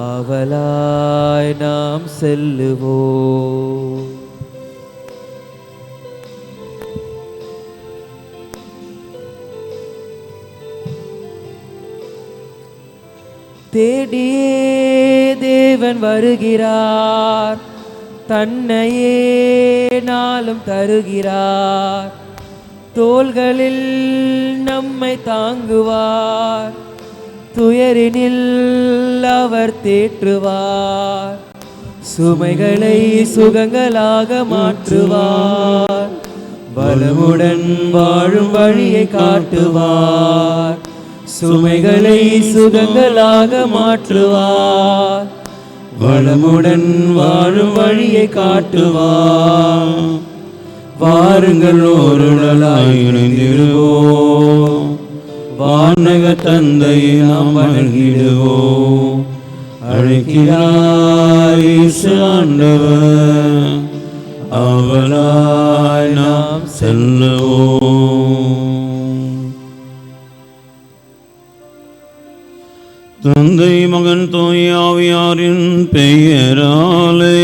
ஆவலாய் நாம் செல்லுவோம். தேடியே தேவன் வருகிறார், தன்னையே நாளும் தருகிறார். தோள்களில் நம்மை தாங்குவார், துயரினில் அவர் தேற்றுவார். சுமைகளை சுகங்களாக மாற்றுவார், வளமுடன் வாழும் வழியை காட்டுவார். சுமைகளை சுகங்களாக மாற்றுவார், வளமுடன் வாழும் வழியை காட்டுவார். வாருங்கள் ஓருடலாய் இணைந்திடுவோம், வானக தந்தையை நாம் வணங்கிடுவோம். அழைக்கிறார் இயேசு ஆண்டவர், அவராய் நாம் செல்லுவோம். தந்தை மகன் தூய ஆவியாரின் பெயராலே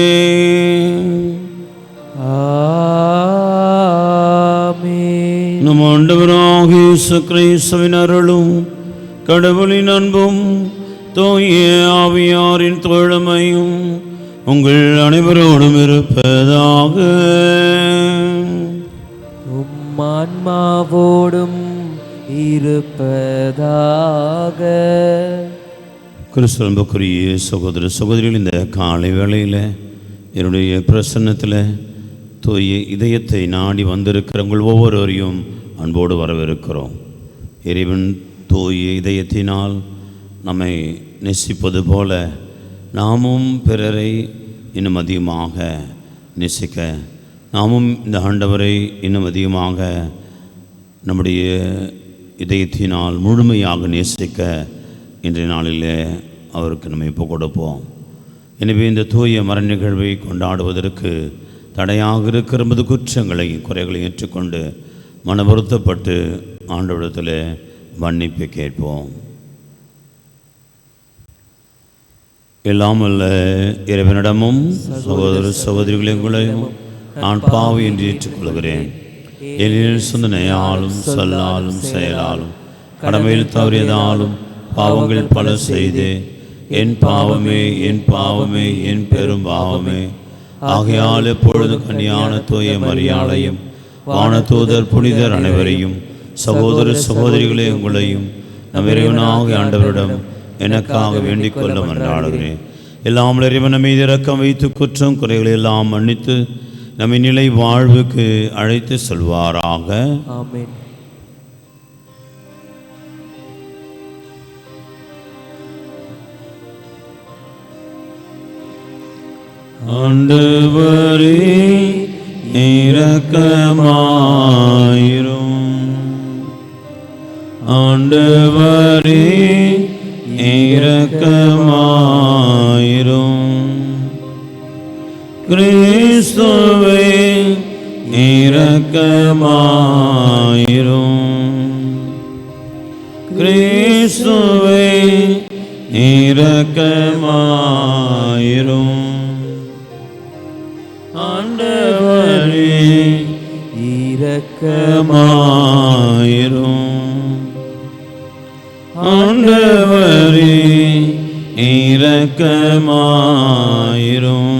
ஆமென். நம் ஆண்டவராகிய இயேசு கிறிஸ்துவின் அருளும் கடவுளின் அன்பும் தூய ஆவியாரின் தோழமையும் உங்கள் அனைவரோடும் இருப்பதாக. உம் ஆன்மாவோடும் இருப்பதாக. கிறிஸ்துவுக்குரிய சகோதர சகோதரிகள், இந்த காலை வேளையில் என்னுடைய பிரசன்னத்தில் தூய இதயத்தை நாடி வந்திருக்கிற உங்கள் ஒவ்வொருவரையும் அன்போடு வரவேற்கிறோம். இறைவன் தூய இதயத்தினால் நம்மை நேசிப்பது போல நாமும் பிறரை இன்னும் அதிகமாக நேசிக்க, நாமும் இந்த ஆண்டவரை இன்னும் அதிகமாக நம்முடைய இதயத்தினால் முழுமையாக நேசிக்க இன்றைய நாளில் அவருக்கு நம்ம இப்போ கொடுப்போம். எனவே இந்த தூய மர நிகழ்வை கொண்டாடுவதற்கு தடையாக இருக்கிற நமது குற்றங்களை குறைகளை ஏற்றுக்கொண்டு மன வருத்தப்பட்டு ஆண்டவரிடத்தில் மன்னிப்பு கேட்போம். எல்லாம் அல்ல இறைவனிடமும் சகோதர சகோதரிகளையும் நான் பாவி என்று ஏற்றுக்கொள்கிறேன். எளிய சிந்தனையாலும் சொல்லாலும் செயலாலும் கடமையில் தவறியதாலும் பாவங்கள் பல செய்து என் பாவமே என் பாவமே என் பெரும் பாவமே. ஆகையால் எப்பொழுது கன்னியான தூய மரியாளையும் வானதூதர் புனிதர் அனைவரையும் சகோதர சகோதரிகளே உங்களையும் நம் இறைவனாகிய ஆண்டவரிடம் எனக்காக வேண்டிக் கொள்ள மன்றாடுகிறேன். எல்லாம் இறைவன் மீது இரக்கம் வைத்து குற்றம் குறைகளை எல்லாம் மன்னித்து நம்மை நிலை வாழ்வுக்கு அழைத்து செல்வாராக. ஆமென். ஆண்டவரே இரக்கமாயிரும். ஆண்டவரே இரக்கமாயிரும். கிறிஸ்துவே இரக்கமாயிரும். கிறிஸ்துவே இரக்கமாயிரும். ஆண்டவரே இரக்கமாயிரும். ஆண்டவரே இரக்கமாயிரும்.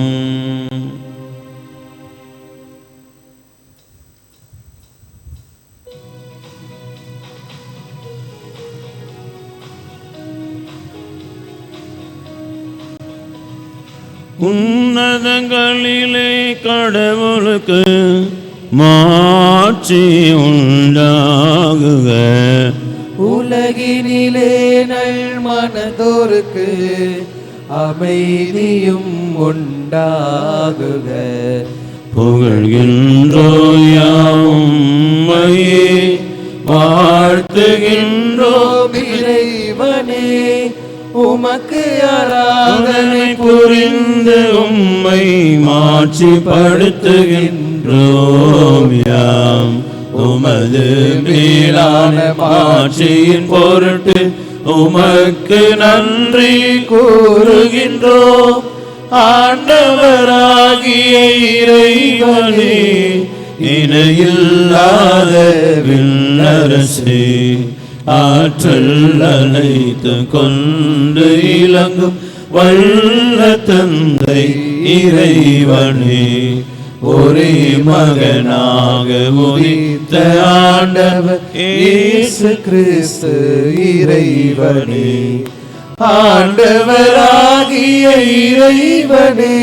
உன்னதங்களிலே கடவுளுக்கு மாட்சி உண்டாகுக. உலகினிலே நல் மனதோருக்கு அமைதியும் உண்டாகுக. புகழ்கின்றோம் உம்மையே, வாழ்த்துகின்றோம் இறைவனே. உமக்கு ஆராதனை புரிந்து உம்மை மாட்சிப்படுத்துகின்றோம் யாம். உமது மேலான மாட்சியின் பொருட்டு உமக்கு நன்றி கூறுகின்றோம். ஆண்டவராகிய இறைவனே, இணையில்லாத விண்ணரசே, ஆற்றல் அனைத்து கொண்டு இலங்கும் வல்ல தந்தை இறைவனே, ஒரே மகனாக உதித்த ஆண்டவர் இயேசு கிறிஸ்து இறைவனே, ஆண்டவராகிய இறைவனே,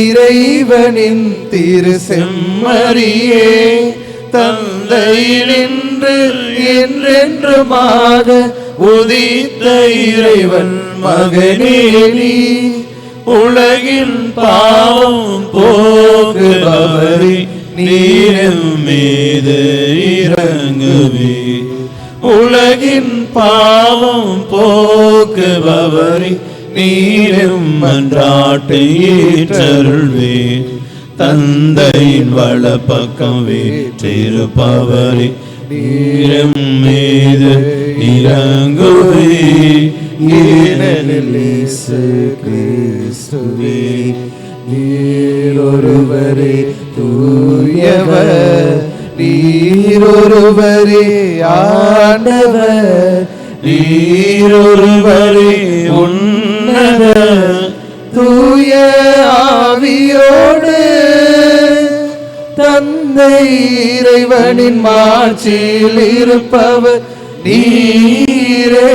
இறைவனின் திரு செம்மறியே, தந்தையினின்று என்றென்றுமாக உதித்த இறைவன் மகனே நீ, உலகின் பாவம் போக்குபவரே, நீர் மீது இறங்குவே. உலகின் பாவம் போக்குபவரே, நீரும் மன்றாட்டை ஏற்றருள்வே. தந்தையின் வலப்பக்கம் வீற்றிருப்பவரே, நீரும் மீது இறங்குவே. ஏனெனில் இயேசு கிறிஸ்துவே, நீரொருவரே தூயவர், நீரொருவரே ஆண்டவர், நீரொருவரே உன்னத தூய ஆவியோடு தந்தை இறைவனின் மாட்சியில் இருப்பவர் நீரே.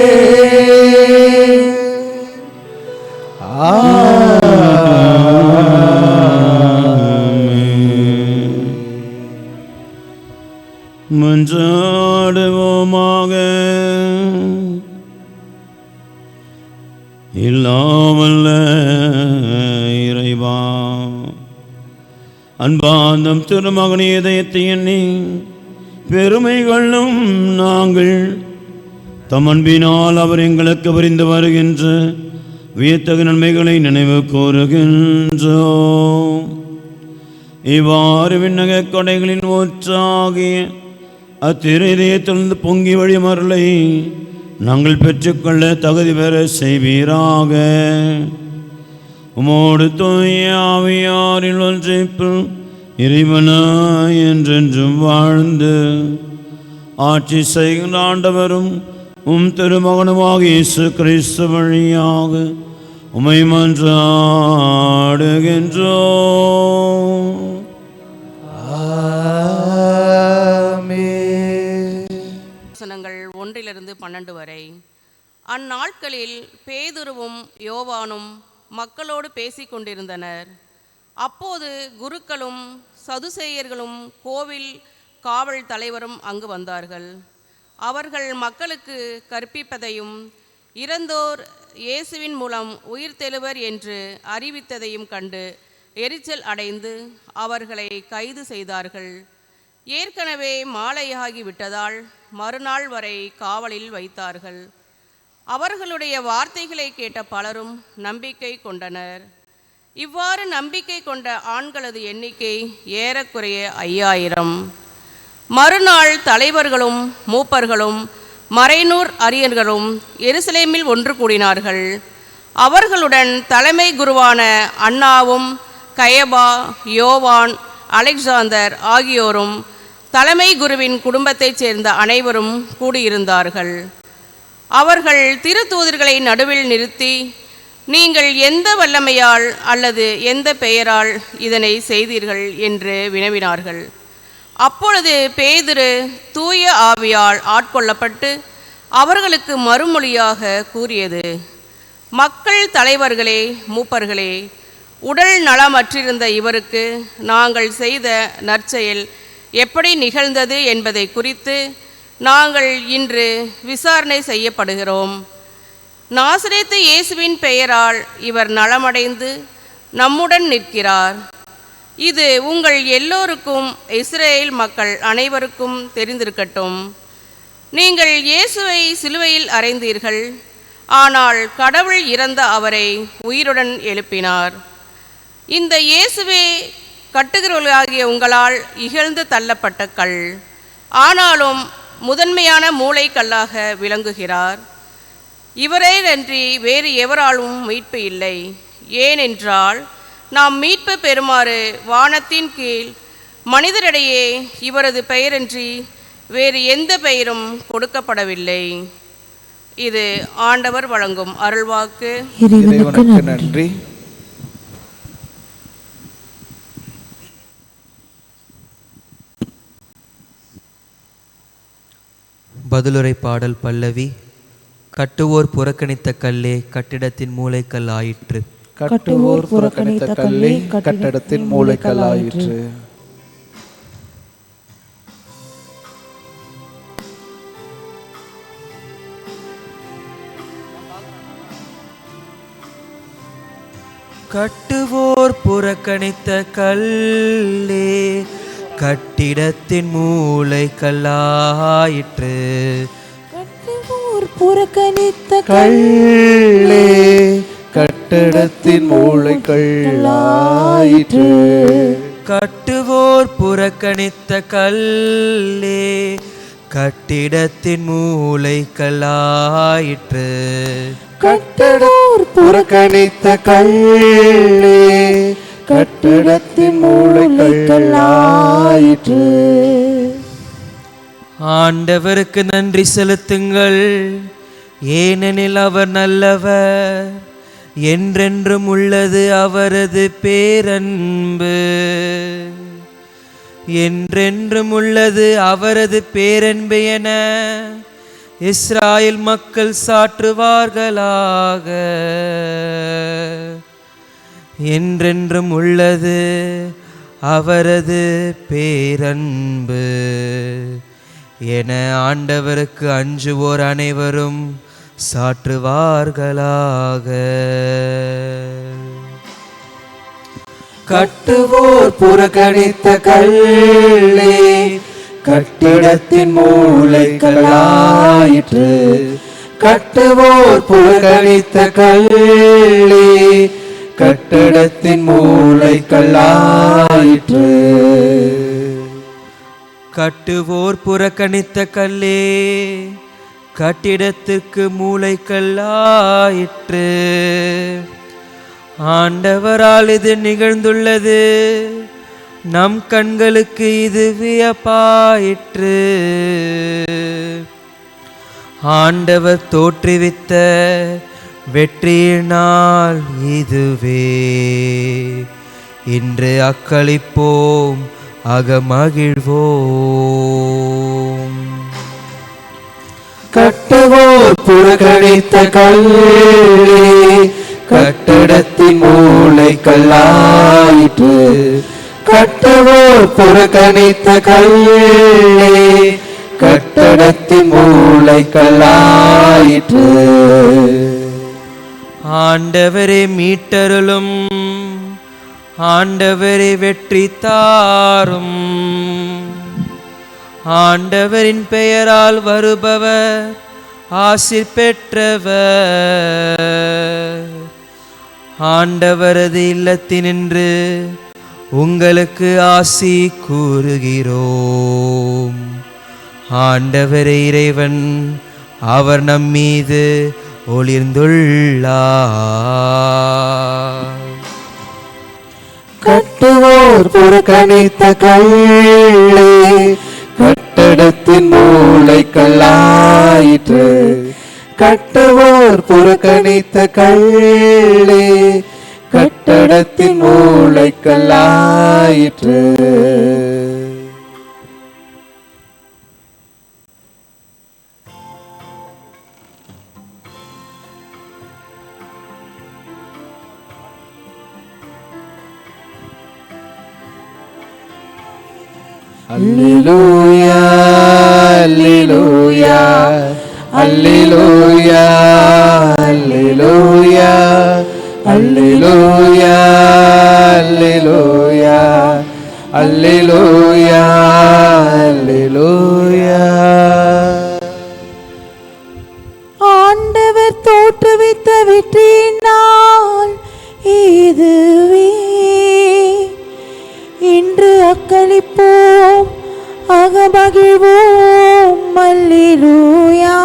மன்றாடுவோமாக. இல்லாமல்ல இறைவா, அன்பாந்தம் திருமகனே இதயத்தை எண்ணி பெருமை கொள்ளும் நாங்கள் தமன்பினால் அவர் எங்களுக்கு புரிந்து வருகின்ற வியத்தகு நன்மைகளை நினைவு கூறுகின்றோம். இவ்வாறு விண்ணக கொடைகளின் ஊற்றாகிய அத்திருதயத்திலிருந்து பொங்கி வழிமருளை நாங்கள் பெற்றுக்கொள்ள தகுதி பெற செய்வீராக. உமோடு தூய ஆவியாரில் ஒன்றிப்பு இறைவனாய் என்றென்றும் வாழ்ந்து ஆட்சி செய்கின்ற ஆண்டவரும் திருமகனுமாக இயேசு கிறிஸ்து வழியாக உம்மை மன்றாடுகின்றோம். வசனங்கள் 1-12 வரை. அந்நாட்களில் பேதுருவும் யோவானும் மக்களோடு பேசிக் கொண்டிருந்தனர். அப்போது குருக்களும் சதுசேயர்களும் கோவில் காவல் தலைவரும் அங்கு வந்தார்கள். அவர்கள் மக்களுக்கு கற்பிப்பதையும் இறந்தோர் இயேசுவின் மூலம் உயிர்த்தெழுவர் என்று அறிவித்ததையும் கண்டு எரிச்சல் அடைந்து அவர்களை கைது செய்தார்கள். ஏற்கனவே மாலையாகி விட்டதால் மறுநாள் வரை காவலில் வைத்தார்கள். அவர்களுடைய வார்த்தைகளை கேட்ட பலரும் நம்பிக்கை கொண்டனர். இவ்வாறு நம்பிக்கை கொண்ட ஆண்களது எண்ணிக்கை ஏறக்குறைய 5000. மறுநாள் தலைவர்களும் மூப்பர்களும் மறைநூர் அறிஞர்களும் எருசலேமில் ஒன்று கூடினார்கள். அவர்களுடன் தலைமை குருவான அன்னாவும் கயபா, யோவான், அலெக்சாந்தர் ஆகியோரும் தலைமை குருவின் குடும்பத்தைச் சேர்ந்த அனைவரும் கூடியிருந்தார்கள். அவர்கள் திருத்தூதர்களை நடுவில் நிறுத்தி, நீங்கள் எந்த வல்லமையால் அல்லது எந்த பெயரால் இதனை செய்தீர்கள் என்று வினவினார்கள். அப்பொழுது பேதுரு தூய ஆவியால் ஆட்கொள்ளப்பட்டு அவர்களுக்கு மறுமொழியாக கூறியது, மக்கள் தலைவர்களே, மூப்பர்களே, உடல் நலமற்றிருந்த இவருக்கு நாங்கள் செய்த நற்செயல் எப்படி நிகழ்ந்தது என்பதை குறித்து நாங்கள் இன்று விசாரணை செய்யப்படுகிறோம். நாசரேத்து இயேசுவின் பெயரால் இவர் நலமடைந்து நம்முடன் நிற்கிறார். இது உங்கள் எல்லோருக்கும் இஸ்ரேல் மக்கள் அனைவருக்கும் தெரிந்திருக்கட்டும். நீங்கள் இயேசுவை சிலுவையில் அறைந்தீர்கள், ஆனால் கடவுள் இறந்த அவரை உயிருடன் எழுப்பினார். இந்த இயேசுவே கட்டுகிறவர்களாகிய உங்களால் இகழ்ந்து தள்ளப்பட்ட கல், ஆனாலும் முதன்மையான மூளைக்கல்லாக விளங்குகிறார். இவரே அன்றி வேறு எவராலும் மீட்பு இல்லை. ஏனென்றால் நாம் மீட்பு பெறுமாறு வானத்தின் கீழ் மனிதரிடையே இவரது பெயரன்றி வேறு எந்த பெயரும் கொடுக்கப்படவில்லை. இது ஆண்டவர் வழங்கும் அருள்வாக்கு. இறைவனுக்கு நன்றி. பதிலுரை பாடல் பல்லவி. கட்டுவோர் புறக்கணித்த கல்லே கட்டிடத்தின் மூலைக்கல் ஆயிற்று. கட்டுவோர் புறக்கணித்த கல்லே கட்டடத்தின் மூலைக்கல் ஆயிற்று. கட்டுவோர் புறக்கணித்த கல்லே கட்டிடத்தின் மூலைக்கல்லாயிற்று. கட்டுவோர் புறக்கணித்த கல்லே கட்டடத்தின் மூலைக்கல்லாயிற்று. கட்டுவோர் புறக்கணித்த கல்லே கட்டிடத்தின் மூலைக்கல்லாயிற்று. கட்டடோர் புறக்கணித்த கல்லே கட்டடத்தின் மூலைக்கல்லாயிற்று. ஆண்டவருக்கு நன்றி செலுத்துங்கள், ஏனெனில் அவர் நல்லவர், என்றென்றும் உள்ளது அவரது பேரன்பு. என்றென்றும் உள்ளது அவரது பேரன்பு என இஸ்ராயேல் மக்கள் சாற்றுவார்களாக. என்றென்றும் உள்ளது அவரது பேரன்பு என ஆண்டவருக்கு அஞ்சுவோர் அனைவரும் சாற்றுவார்களாக. கட்டுவோர் புறக்கணித்த கல்லே கட்டிடத்தின் மூலைக்கல்லாயிற்று. கட்டுவோர் புறக்கணித்த கல்லே கட்டடத்தின் மூலைக்கல்லாயிற்று. கட்டுவோர் புறக்கணித்த கல்லே கட்டிடத்திற்கு மூலைக்கல்லாயிற்று. ஆண்டவரால் இது நிகழ்ந்துள்ளது, நம் கண்களுக்கு இது வியப்பாயிற்று. ஆண்டவர் தோற்றுவித்த வெற்றியினால் இதுவே. இன்று அக்களிப்போம், அகமகிழ்வோம். கட்டுவோர் புறக்கணித்த கல்லே கட்டடத்தின் மூலைக்கல்லாயிற்று. கட்டுவோர் புறக்கணித்த கல்லே கட்டடத்தின் மூலைக்கல்லாயிற்று. ஆண்டவரே மீட்டருளும், ஆண்டவரே வெற்றி தாரும். ஆண்டவரின் பெயரால் வருபவர் ஆசீர் பெற்றவர். ஆண்டவரது இல்லத்தினின்று உங்களுக்கு ஆசி கூறுகிறோம். ஆண்டவரே இறைவன், அவர் நம்மீது ஒளிர்ந்துள்ளார். கட்டுவோர் புறக்கணித்த கல்லே கட்டடத்தின் மூலைக்கல்லாயிற்று. கட்டுவோர் புறக்கணித்த கல்லே கட்டடத்தின் மூலைக்கல்லாயிற்று. அல்லேலூயா அல்லேலூயா அல்லேலூயா அல்லேலூயா அல்லேலூயா அல்லேலூயா அல்லேலூயா அல்லேலூயா. ஆண்டவர் தோற்றுவித்த வெற்றியினால் இதுவே. இன்று அக்களிப்போம், அகமகிழ்வோம். அல்லேலூயா.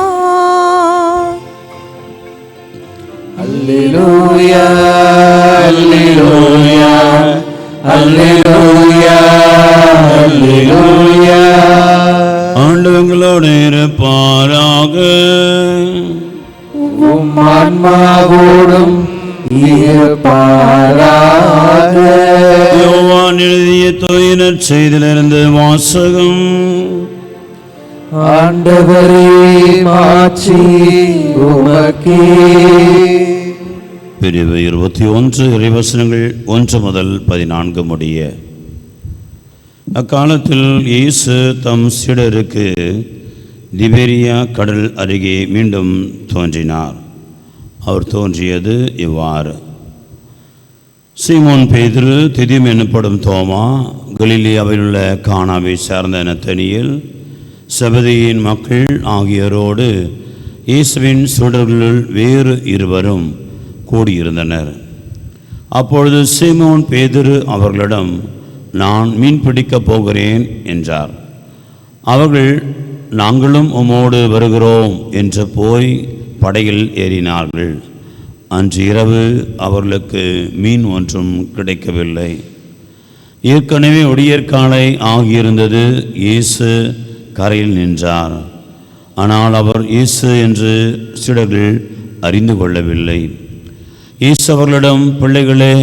அல்லேலூயா அல்லேலூயா. ஆண்டவங்களோடு இருப்பாராக. உம் ஆன்மாவோடும் இருப்பாராக. யோவான் எழுதிய தூய நற்செய்தியிலிருந்து வாசகம். ஆண்டவரே மாட்சி உமக்கே. பிரிவு 21 இறைவசனங்கள் 1 முதல் 14 முடிய. அக்காலத்தில் இயேசு தம் சீடருக்கு திபேரியா கடல் அருகே மீண்டும் தோன்றினார். அவர் தோன்றியது இவ்வாறு: சீமோன் பேதுரு, திதிம் எனப்படும் தோமா, கலிலேயாவில் உள்ள கானாவை சார்ந்த நத்தனியேல், செபதேயின் மக்கள் ஆகியோரோடு இயேசுவின் சீடர்களுள் வேறு இருவரும் கூடியிருந்தனர். அப்பொழுது சீமோன் பேதுரு அவர்களிடம், நான் மீன் பிடிக்கப் போகிறேன் என்றார். அவர்கள், நாங்களும் உம்மோடு வருகிறோம் என்று போய் படகில் ஏறினார்கள். அன்று இரவு அவர்களுக்கு மீன் ஒன்றும் கிடைக்கவில்லை. ஏற்கனவே ஒடியற்காலை ஆகியிருந்தது. இயேசு கரையில் நின்றார். ஆனால் அவர் இயேசு என்று சீடர்கள் அறிந்து கொள்ளவில்லை. இயேசு அவர்களிடம், பிள்ளைகளே,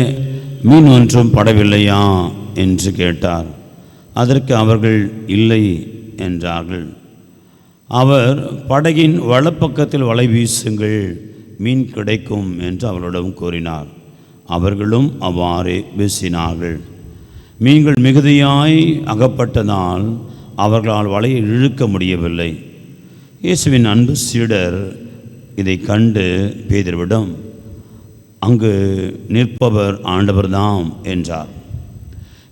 மீன் ஒன்றும் படவில்லையா என்று கேட்டார். அதற்கு அவர்கள் இல்லை என்றார்கள். அவர், படகின் வலப்பக்கத்தில் வலை வீசுங்கள், மீன் கிடைக்கும் என்று அவர்களிடம் கூறினார். அவர்களும் அவ்வாறே வீசினார்கள். மீன்கள் மிகுதியாய் அகப்பட்டதால் அவர்களால் வலையை இழுக்க முடியவில்லை. இயேசுவின் அன்பு சீடர் இதை கண்டு பேதுருவிடம், அங்கு நிற்பவர் ஆண்டவர்தாம் என்றார்.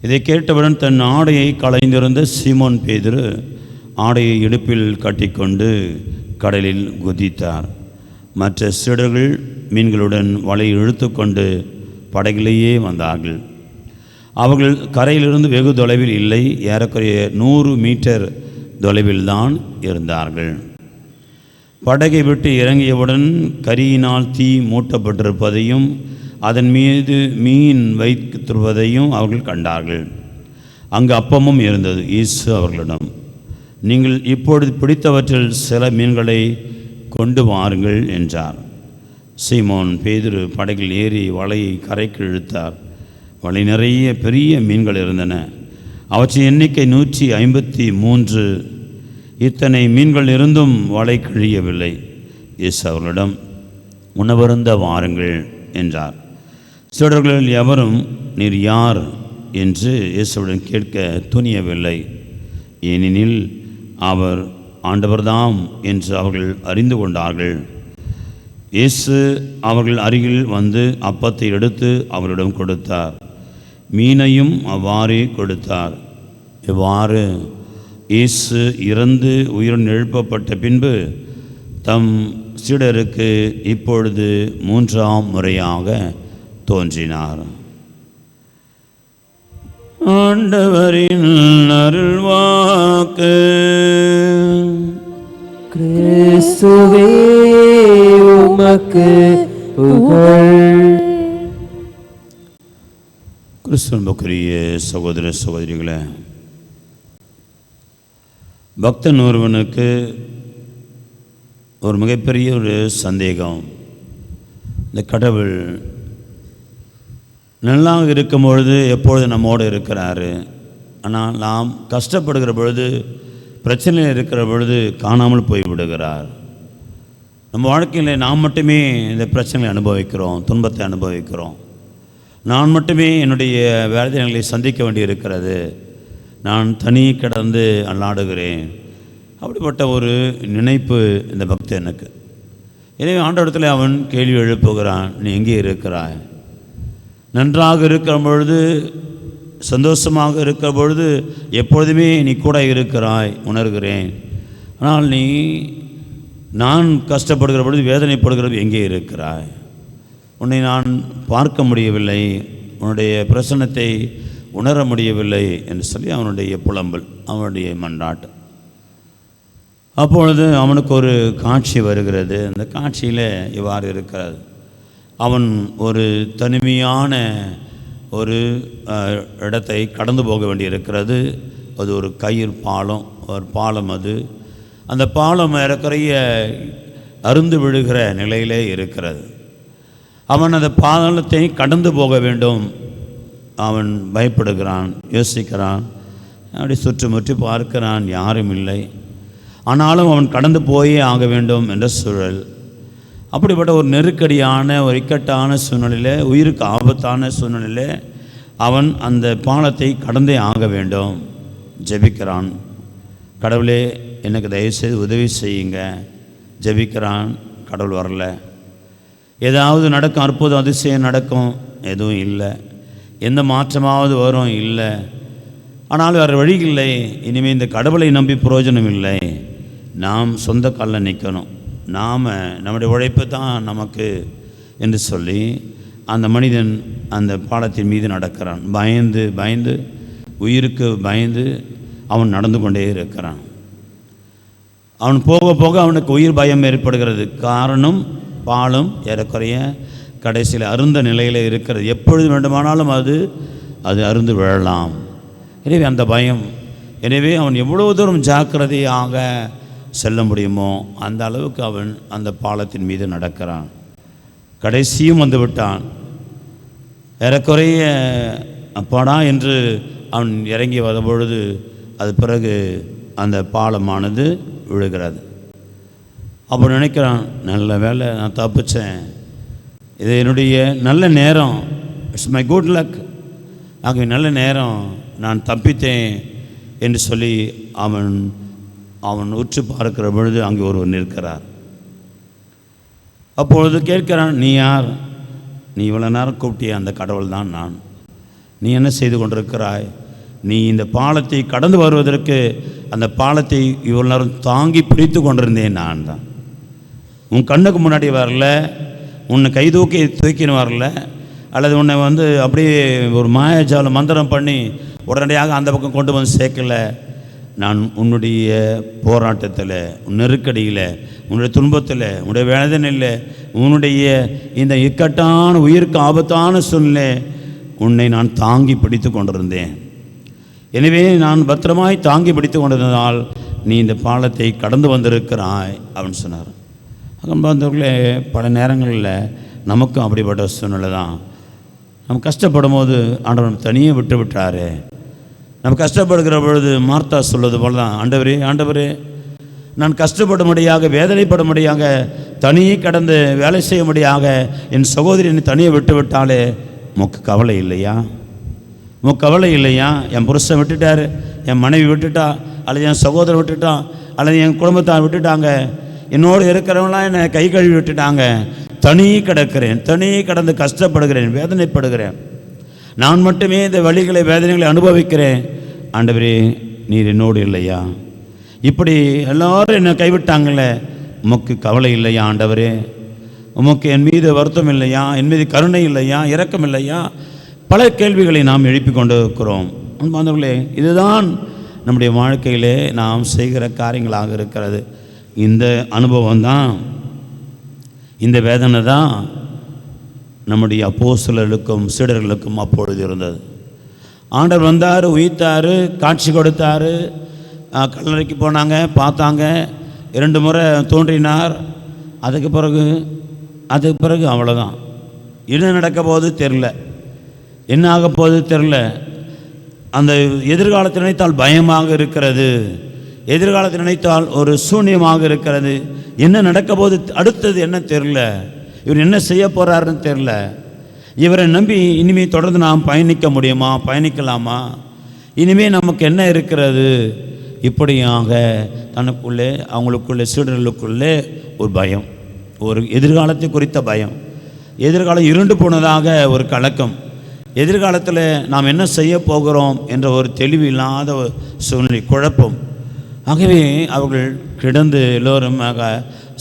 இதை கேட்டவுடன் தன் ஆடையை களைந்திருந்த சீமோன் பேதுரு ஆடையை இடுப்பில் கட்டிக்கொண்டு கடலில் குதித்தார். மற்ற சீடர்கள் மீன்களுடன் வலையை இழுத்து கொண்டு படகிலேயே வந்தார்கள். அவர்கள் கரையிலிருந்து வெகு தொலைவில் இல்லை, ஏறக்குறைய 100 மீட்டர் தொலைவில்தான் இருந்தார்கள். படகை விட்டு இறங்கியவுடன் கரியினால் தீ மூட்டப்பட்டிருப்பதையும் அதன் மீது மீன் வைத்திருப்பதையும் அவர்கள் கண்டார்கள். அங்கு அப்பமும் இருந்தது. இயேசு அவர்களிடம், நீங்கள் இப்பொழுது பிடித்தவற்றில் சில மீன்களை கொண்டு வாருங்கள் என்றார். சீமோன் பேதுரு படகில் ஏறி வலையை கரைக்கு இழுத்தார். வலை நிறைய பெரிய மீன்கள் இருந்தன. அவற்றின் எண்ணிக்கை 153. இத்தனை மீன்கள் இருந்தும் வலை கிழியவில்லை. இயேசு அவர்களிடம், உணவருந்த வாருங்கள் என்றார். சீடர்களில் எவரும், நீர் யார் என்று இயேசுவுடன் கேட்க துணியவில்லை. ஏனெனில் அவர் ஆண்டவர்தாம் என்று அவர்கள் அறிந்து கொண்டார்கள். இயேசு அவர்கள் அருகில் வந்து அப்பத்தை எடுத்து அவரிடம் கொடுத்தார். மீனையும் அவ்வாறே கொடுத்தார். இவ்வாறு இயேசு இறந்து உயிருடன் எழுப்பப்பட்ட பின்பு தம் சீடருக்கு இப்பொழுது 3ஆம் முறையாக தோன்றினார். ஆண்டவரின் அருள்வாக்கு. கிறிஸ்துவே உமக்கு புகழ். கிறிஸ்துவுக்குரிய சகோதர சகோதரிகளே, பக்தன் ஒருவனுக்கு ஒரு மிகப்பெரிய ஒரு சந்தேகம். இந்த கடவுள் நல்லா இருக்கும் பொழுது எப்பொழுது நம்மோடு இருக்கிறாரு, ஆனால் நாம் கஷ்டப்படுகிற பொழுது, பிரச்சனையில் இருக்கிற பொழுது காணாமல் போய்விடுகிறார். நம்ம வாழ்க்கையில் நாம் மட்டுமே இந்த பிரச்சனையை அனுபவிக்கிறோம், துன்பத்தை அனுபவிக்கிறோம். நான் மட்டுமே என்னுடைய வேதனைகளை சந்திக்க வேண்டியிருக்கிறது, நான் தனி கிடந்து அல்லாடுகிறேன். அப்படிப்பட்ட ஒரு நினைப்பு இந்த பக்தனுக்கு. எனவே ஆண்டவரிடத்தில் அவன் கேள்வி எழுப்புகிறான், நீ எங்கே இருக்கிறாய்? நன்றாக இருக்கிற பொழுது, சந்தோஷமாக இருக்கிற பொழுது எப்பொழுதுமே நீ கூட இருக்கிறாய், உணர்கிறேன். ஆனால் நான் கஷ்டப்படுகிற பொழுது, வேதனைப்படுகிறது எங்கே இருக்கிறாய்? உன்னை நான் பார்க்க முடியவில்லை, உன்னுடைய பிரசன்னத்தை உணர முடியவில்லை என்று சொல்லி அவனுடைய புலம்பல், அவனுடைய மன்றாட்டு. அப்பொழுது அவனுக்கு ஒரு காட்சி வருகிறது. அந்த காட்சியில் இவ்வாறு இருக்கிறது. அவன் ஒரு தனிமையான ஒரு இடத்தை கடந்து போக வேண்டியிருக்கிறது. அது ஒரு கயிறு பாலம், ஒரு பாலம். அது அந்த பாலம் ஏறக்குறைய அருந்து விழுகிற நிலையிலே இருக்கிறது. அவன் அந்த பாலத்தை கடந்து போக வேண்டும். அவன் பயப்படுகிறான், யோசிக்கிறான், அப்படி சுற்றுமுற்றி பார்க்கிறான், யாரும் இல்லை. ஆனாலும் அவன் கடந்து போயே ஆக வேண்டும் என்ற சூழல். அப்படிப்பட்ட ஒரு நெருக்கடியான, ஒரு இக்கட்டான சூழ்நிலையில், உயிருக்கு ஆபத்தான சூழ்நிலையில் அவன் அந்த பாலத்தை கடந்தே ஆக வேண்டும். ஜெபிக்கிறான், கடவுளே எனக்கு தயவுசெய்து உதவி செய்யுங்க. ஜெபிக்கிறான், கடவுள் வரல. ஏதாவது நடக்கும், அற்புதம் அதிசயம் நடக்கும், எதுவும் இல்லை. எந்த மாற்றமாவது வரும், இல்லை. ஆனாலும் வேறு வழி இல்லை. இனிமேல் இந்த கடவுளை நம்பி பிரயோஜனம் இல்லை. நாம் சொந்த காலில் நிற்கணும். நாம் நம்முடைய உழைப்பு தான் நமக்கு என்று சொல்லி அந்த மனிதன் அந்த பாலத்தின் மீது நடக்கிறான். பயந்து பயந்து, உயிருக்கு பயந்து அவன் நடந்து கொண்டே இருக்கிறான். அவன் போக போக அவனுக்கு உயிர் பயம் ஏற்படுகிறது. காரணம், பாலம் ஏறக்குறைய கடைசியில் அருந்த நிலையில் இருக்கிறது. எப்பொழுது வேண்டுமானாலும் அது அருந்து விழலாம். எனவே அந்த பயம். எனவே அவன் எவ்வளோ தூரம் ஜாக்கிரதையாக செல்ல முடியுமோ அந்த அளவுக்கு அவன் அந்த பாலத்தின் மீது நடக்கிறான். கடைசியும் வந்து விட்டான். ஏறக்குறைய அப்பாடா என்று அவன் இறங்கி வரும்பொழுது அது பிறகு அந்த பாலமானது விழுகிறது. அப்போ நினைக்கிறான், நல்ல வேலை, நான் தப்பிச்சேன், இது என்னுடைய நல்ல நேரம், இட்ஸ் மை குட் லக், ஆகவே நல்ல நேரம், நான் தப்பித்தேன் என்று சொல்லி அவன் உற்று பார்க்கிற பொழுது அங்கே ஒருவர் நிற்கிறார். அப்பொழுது கேட்கிறான், நீ யார்? நீ இவ்வளோ நேரம் கூப்பிட்டிய அந்த கடவுள் தான் நான். நீ என்ன செய்து கொண்டிருக்கிறாய்? நீ இந்த பாலத்தை கடந்து வருவதற்கு அந்த பாலத்தை இவ்வளோ நேரம் தாங்கி பிடித்து கொண்டிருந்தேன் நான் தான். உன் கண்ணுக்கு முன்னாடி வரல, உன்னை தூக்கின்னு வரல, அல்லது உன்னை அப்படியே ஒரு மாயாஜால மந்திரம் பண்ணி உடனடியாக அந்த பக்கம் கொண்டு வந்து சேர்க்கலை. நான் உன்னுடைய போராட்டத்தில், உன் நெருக்கடியில், உன்னுடைய துன்பத்தில், உன்னுடைய வேதனையில், உன்னுடைய இந்த இக்கட்டான உயிருக்கு ஆபத்தான சூழ்நிலை உன்னை நான் தாங்கி பிடித்து கொண்டிருந்தேன். எனவே நான் பத்திரமாய் தாங்கி பிடித்து கொண்டிருந்ததால் நீ இந்த பாலத்தை கடந்து வந்திருக்கிறாய் அப்படின்னு சொன்னார். அன்பர்களே, பல நேரங்களில் நமக்கும் அப்படிப்பட்ட சூழ்நிலை தான். நம்ம கஷ்டப்படும் போது ஆண்டவர் தனியே விட்டு விட்டார். நம்ம கஷ்டப்படுகிற பொழுது மார்த்தா சொல்வது போல தான், ஆண்டவரே நான் கஷ்டப்படும்படியாக, வேதனைப்படும்படியாக, தனியே கடந்து வேலை செய்யும்படியாக என் சகோதரி என்னை தனியே விட்டு விட்டாலே உமக்கு கவலை இல்லையா? உமக்கு கவலை இல்லையா? என் புருஷன் விட்டுட்டார், என் மனைவி விட்டுட்டா, அல்லது என் சகோதரன் விட்டுட்டான், அல்லது என் குடும்பத்தார் விட்டுட்டாங்க, என்னோடு இருக்கிறவங்களாம் என்னை கை கழுவி விட்டுட்டாங்க, தனியே கிடக்கிறேன், தனியே கடந்து கஷ்டப்படுகிறேன், வேதனைப்படுகிறேன், நான் மட்டுமே இந்த வலிகளை வேதனைகளை அனுபவிக்கிறேன். ஆண்டவரே நீர் என்னோடு இல்லையா? இப்படி எல்லாரும் என்னை கைவிட்டாங்களே, உமக்கு கவலை இல்லையா? ஆண்டவரே உமக்கு என் மீது வருத்தம் இல்லையா? என் மீது கருணை இல்லையா? இரக்கம் இல்லையா? பல கேள்விகளை நாம் எழுப்பி கொண்டு இருக்கிறோம். அன்பானவர்களே, இதுதான் நம்முடைய வாழ்க்கையிலே நாம் செய்கிற காரியங்களாக இருக்கிறது. இந்த அனுபவம் தான், இந்த வேதனை தான் நம்முடைய அப்போஸ்தலர்களுக்கும் சீடர்களுக்கும் அப்பொழுது இருந்தது. ஆண்டவர் வந்தார், உயிர்த்தார், காட்சி கொடுத்தார், கல்லறைக்கு போனாங்க, பார்த்தாங்க, 2 முறை தோன்றினார். அதுக்கு பிறகு அவ்வளோதான். என்ன நடக்க போது தெரில, என்ன ஆக போது தெரில. அந்த எதிர்காலத்தை நினைத்தால் பயமாக இருக்கிறது, எதிர்காலத்தை நினைத்தால் ஒரு சூன்யமாக இருக்கிறது. என்ன நடக்க போது, அடுத்தது என்ன தெரில, இவர் என்ன செய்ய போகிறாருன்னு தெரில. இவரை நம்பி இனிமேல் தொடர்ந்து நாம் பயணிக்க முடியுமா, பயணிக்கலாமா, இனிமேல் நமக்கு என்ன இருக்கிறது? இப்படியாக தனக்குள்ளே, அவங்களுக்குள்ளே, சீடர்களுக்குள்ளே ஒரு பயம், ஒரு எதிர்காலத்தை குறித்த பயம், எதிர்காலம் இருண்டு போனதாக ஒரு கலக்கம், எதிர்காலத்தில் நாம் என்ன செய்ய போகிறோம் என்ற ஒரு தெளிவு இல்லாத சூழ்நிலை, குழப்பம். ஆகவே அவர்கள் கிடந்து எல்லோருமாக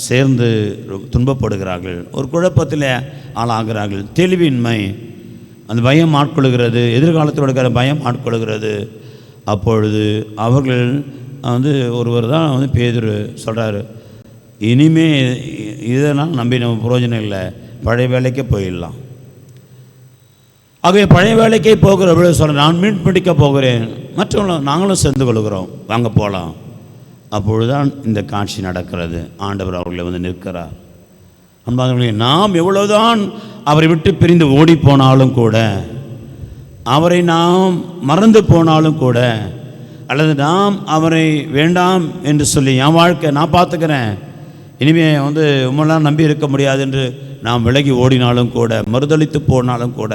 சேர்ந்து துன்பப்படுகிறார்கள், ஒரு குழப்பத்தில் ஆளாகிறார்கள். தெளிவின்மை, அந்த பயம் ஆட்கொள்கிறது, எதிர்காலத்தில் இருக்கிற பயம் ஆட்கொள்கிறது. அப்பொழுது அவர்கள் ஒருவர் தான் பேதுரு சொல்கிறாரு, இனிமே இதெல்லாம் நம்பி நம்ம பிரயோஜனம் இல்லை, பழைய வேலைக்கே போயிடலாம். ஆகவே பழைய வேலைக்கே போகிற பொழுது சொல்ல, நான் மீன் பிடிக்க போகிறேன், மற்றவங்களும் நாங்களும் சேர்ந்து கொள்கிறோம், வாங்க போகலாம். அப்பொழுதுதான் இந்த காட்சி நடக்கிறது. ஆண்டவர் அவர்களை வந்து நிற்கிறார். அன்பானவர்களே, நாம் எவ்வளவுதான் அவரை விட்டு பிரிந்து ஓடி போனாலும் கூட, அவரை நாம் மறந்து போனாலும் கூட, அல்லது நாம் அவரை வேண்டாம் என்று சொல்லி என் வாழ்க்கை நான் பார்த்துக்கிறேன், இனிமேல் வந்து உம்மெல்லாம் நம்பி இருக்க முடியாது என்று நாம் விலகி ஓடினாலும் கூட, மறுதளித்து போனாலும் கூட,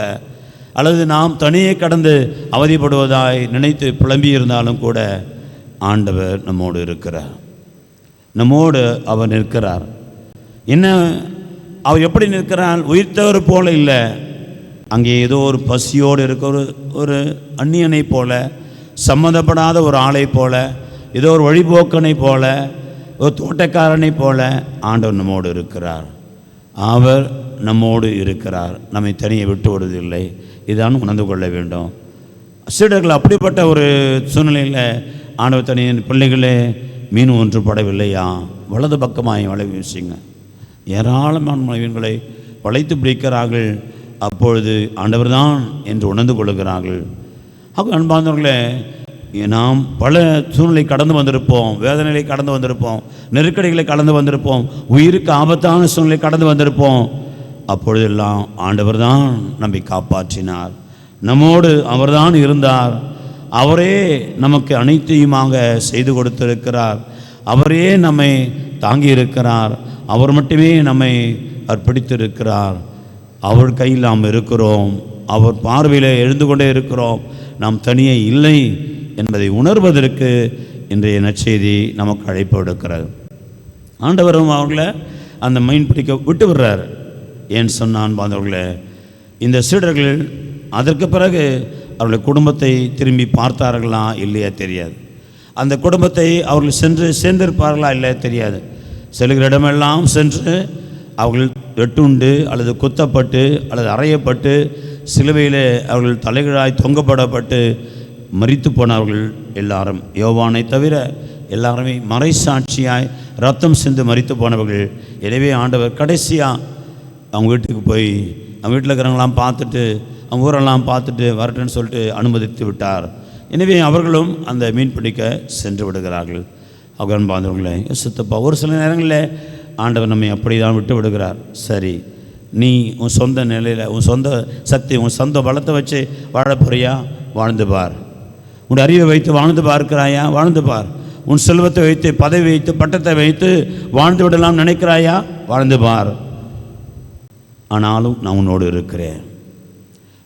அல்லது நாம் தனியே கடந்து அவதிப்படுவதாய் நினைத்து புலம்பி இருந்தாலும் கூட, ஆண்டவர் நம்மோடு இருக்கிறார். நம்மோடு அவர் நிற்கிறார். என்ன அவர் எப்படி நிற்கிறார்? உயிர்த்தவர் போல இல்லை, அங்கே ஏதோ ஒரு பசியோடு இருக்க ஒரு அந்நியனை போல, சம்மந்தப்படாத ஒரு ஆளை போல, ஏதோ ஒரு வழிபோக்கனை போல, ஒரு தோட்டக்காரனை போல ஆண்டவர் நம்மோடு இருக்கிறார். அவர் நம்மோடு இருக்கிறார், நம்மை தனியை விட்டு விடுவதில்லை. இதான் உணர்ந்து கொள்ள வேண்டும். சீடர்கள் அப்படிப்பட்ட ஒரு சூழ்நிலையில் ஆண்டவர் தனியின் பிள்ளைகளே, மீன் ஒன்று படவில்லையா, வலது பக்கமாய் வலை வீசுங்க. ஏராளமான மீன்களை வளைத்து பிடிக்கிறார்கள். அப்பொழுது ஆண்டவர் தான் என்று உணர்ந்து கொள்கிறார்கள். அப்போ அன்பார்ந்தவர்களே, நாம் பல சூழ்நிலை கடந்து வந்திருப்போம், வேதனைகளை கடந்து வந்திருப்போம், நெருக்கடிகளை கடந்து வந்திருப்போம், உயிருக்கு ஆபத்தான சூழ்நிலை கடந்து வந்திருப்போம். அப்பொழுதெல்லாம் ஆண்டவர் தான் நம்மை காப்பாற்றினார். நம்மோடு அவர்தான் இருந்தார். அவரே நமக்கு அனைத்தையுமாக செய்து கொடுத்திருக்கிறார். அவரே நம்மை தாங்கி இருக்கிறார். அவர் மட்டுமே நம்மை அர்ப்பணித்திருக்கிறார். அவர் கையில் நாம் இருக்கிறோம். அவர் பார்வையில் எழுந்து கொண்டே இருக்கிறோம். நாம் தனியே இல்லை என்பதை உணர்வதற்கு இன்றைய நற்செய்தி நமக்கு அழைப்பு விடுக்கிறது. ஆண்டவரும் அவர்களை அந்த மீன் பிடிக்க விட்டு விடுறார். ஏன் சொன்னான் பாந்தவர்களே, இந்த சீடர்கள் அதற்கு பிறகு அவர்களுடைய குடும்பத்தை திரும்பி பார்த்தார்களா இல்லையா தெரியாது. அந்த குடும்பத்தை அவர்கள் சேர்ந்திருப்பார்களா இல்லையா தெரியாது. செல்கிற இடமெல்லாம் சென்று அவர்கள் வெட்டுண்டு அல்லது குத்தப்பட்டு அல்லது அறையப்பட்டு சிலுவையில் அவர்கள் தலைகளாய் தொங்கப்படப்பட்டு மரித்து போனவர்கள் எல்லாரும், யோவானை தவிர எல்லாருமே மறைசாட்சியாய் ரத்தம் சிந்து மரித்து போனவர்கள். எனவே ஆண்டவர் கடைசியாக அவங்க வீட்டுக்கு போய் அவங்க வீட்டில் இருக்கிறவங்களாம் பார்த்துட்டு, அவங்க ஊரெல்லாம் பார்த்துட்டு வரட்டுன்னு சொல்லிட்டு அனுமதித்து விட்டார். எனவே அவர்களும் அந்த மீன் பிடிக்க சென்று விடுகிறார்கள். அவன் பாந்தவர்களே, சுத்தப்பா ஒரு சில நேரங்களில் ஆண்டவர் நம்மை அப்படி தான் விட்டு விடுகிறார். சரி, நீ உன் சொந்த நிலையில், உன் சொந்த சக்தி, உன் சொந்த பலத்தை வச்சு வாழ போறியா, வாழ்ந்து பார். உன் அறிவை வைத்து வாழ்ந்து பார்க்கிறாயா, வாழ்ந்து பார். உன் செல்வத்தை வைத்து, பதவி வைத்து, பட்டத்தை வைத்து வாழ்ந்து விடலாம் நினைக்கிறாயா, வாழ்ந்து பார். ஆனாலும் நான் உன்னோடு இருக்கிறேன்.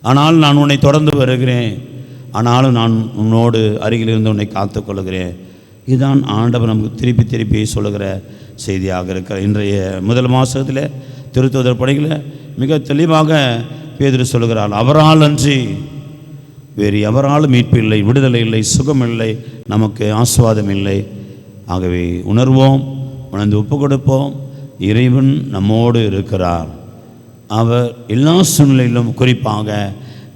ஆனாலும் நான் உன்னை தொடர்ந்து வருகிறேன். ஆனாலும் நான் உன்னோடு அருகில் இருந்து உன்னை காத்துக்கொள்கிறேன். இதுதான் ஆண்டவர் நமக்கு திருப்பி திருப்பி சொல்லுகிற செய்தியாக இருக்கிற இன்றைய முதல் மாதத்தில் திருத்துதர் பணிகளை மிக தெளிவாக பேதுரு சொல்லுகிறார். அவரால் அன்றி வேறு எவராலும் மீட்பு இல்லை, விடுதலை இல்லை, சுகம் இல்லை, நமக்கு ஆசுவாதம் இல்லை. ஆகவே உணர்வோம், உணர்ந்து ஒப்பு கொடுப்போம். இறைவன் நம்மோடு இருக்கிறார். அவர் எல்லா சூழ்நிலையிலும், குறிப்பாக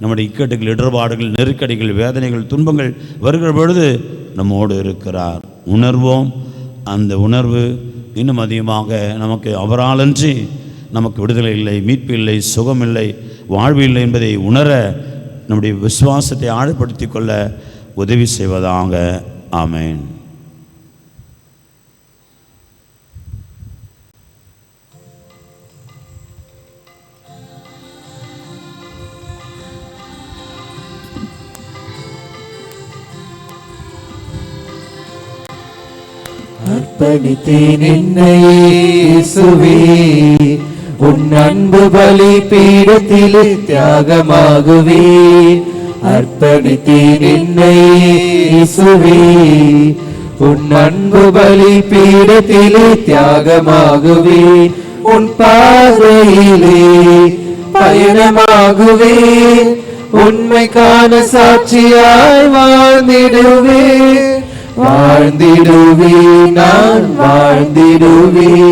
நம்முடைய இக்கட்டுகள், இடர்பாடுகள், நெருக்கடிகள், வேதனைகள், துன்பங்கள் வருகிற பொழுது நம்மோடு இருக்கிறார். உணர்வோம். அந்த உணர்வு இன்னும் அதிகமாக நமக்கு அவராலன்றி நமக்கு விடுதலை இல்லை, மீட்பு இல்லை, சுகம் இல்லை, வாழ்வு இல்லை என்பதை உணர நம்முடைய விசுவாசத்தை ஆழப்படுத்தி கொள்ள உதவி செய்வதாக. ஆமென். அர்ப்பணித்தேன் என்னை இயேசுவே, உன் அன்பு பலி பீடத்திலே தியாகமாகுவேன். அர்ப்பணித்தேன் என்னை இயேசுவே, உன் அன்பு பலி பீடத்திலே தியாகமாகுவேன். உன் பாதையிலே பயணமாகுவேன். உண்மைக்கான சாட்சியாய் வாழ்ந்திடுவேன். வாழ்ந்திடுவேன், நான் வாழ்ந்திடுவேன்.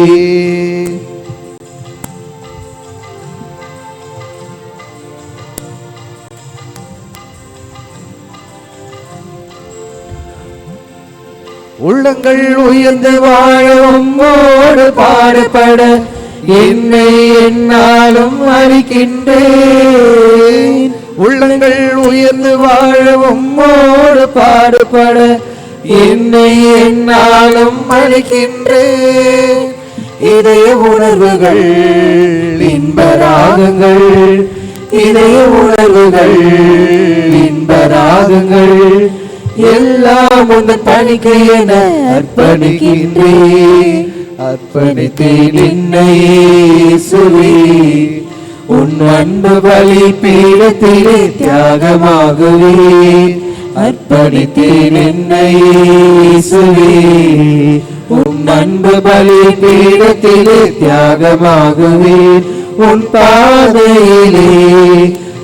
உள்ளங்கள் உயர்ந்து வாழ உம்மோடு பாடுபட என்னை என்னாலும் அறிக்கின்றேன். உள்ளங்கள் உயர்ந்து வாழ உம்மோடு பாடுபட என்னை என்னாலும் அழைக்கின்றேன். இதய உணர்வுகள் இன்பராகங்கள், இதய உணர்வுகள் இன்பராகங்கள் எல்லாம் உந்தன் பணிக்கு என அர்ப்பணிக்கின்றேன். அர்ப்பணித்தேன் என்னையே இயேசுவே, உன் அன்பு பலி பீடத்திலே தியாகமாகுவேன். அர்ப்பணித்தேன் என்னையே இயேசுவே, உன் அன்பு பலி பீடத்திலே தியாகமாகுவேன். உன் பாதையிலே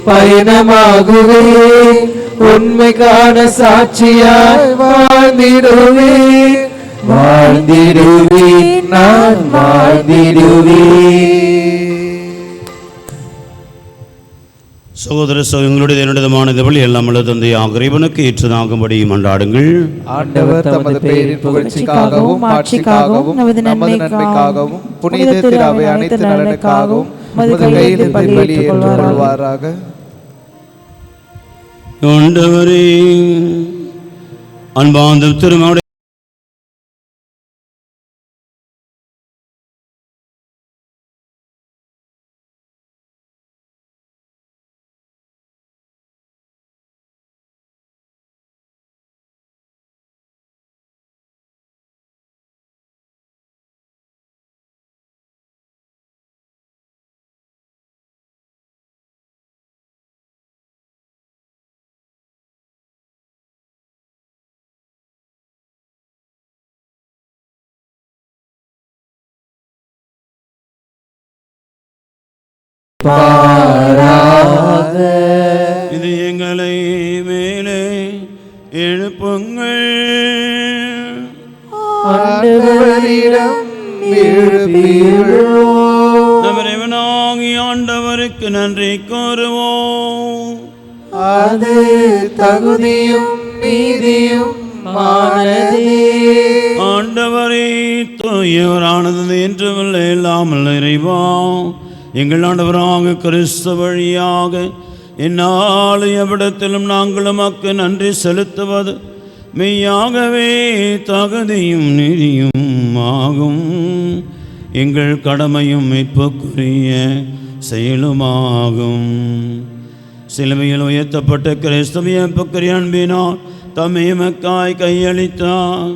பயணமாகுவேன். உண்மைக்கான சாட்சியாய் வாழ்ந்திடுவேன், வாழ்ந்திடுவேன், நான் வாழ்ந்திடுவேன். சகோதர சகோதரங்களுடைய என்னுடையமான பலி எல்லாம் உள்ள தந்தையாக இறைவனுக்கு ஏற்றதாகும்படி மன்றாடுங்கள். ஆண்டவர் தமது பெயரின் புகழ்ச்சிக்காகவும் ஆட்சிக்காகவும் நமது நன்மைக்காகவும் புனித திரு அவை அனைத்து நலனுக்காகவும் உமது கையில் பலி ஏற்றுக்கொள்வாராக. ஆண்டவரே, அன்பார்ந்த திருமண இது எங்களை மேலே எழுப்புங்கள். நம் இறைவனாகிய ஆண்டவருக்கு நன்றி கூறுவோம். அது தகுதியும் நீதியும் மானதே. ஆண்டவரே, தூயவரானது என்று இல்லாமல் இறைவா, எங்கள் ஆண்டவராக கிறிஸ்து வழியாக என்னால் எவ்விடத்திலும் நாங்கள் உமக்கு நன்றி செலுத்துவது மெய்யாகவே தகுதியும் நீதியும் ஆகும். எங்கள் கடமையும் மீட்புக்குரிய செயலுமாகும். சிலுவையில் உயர்த்தப்பட்ட கிறிஸ்துவிய பக்கரிய அன்பினால் தம்மை எமக்காய் கையளித்தார்.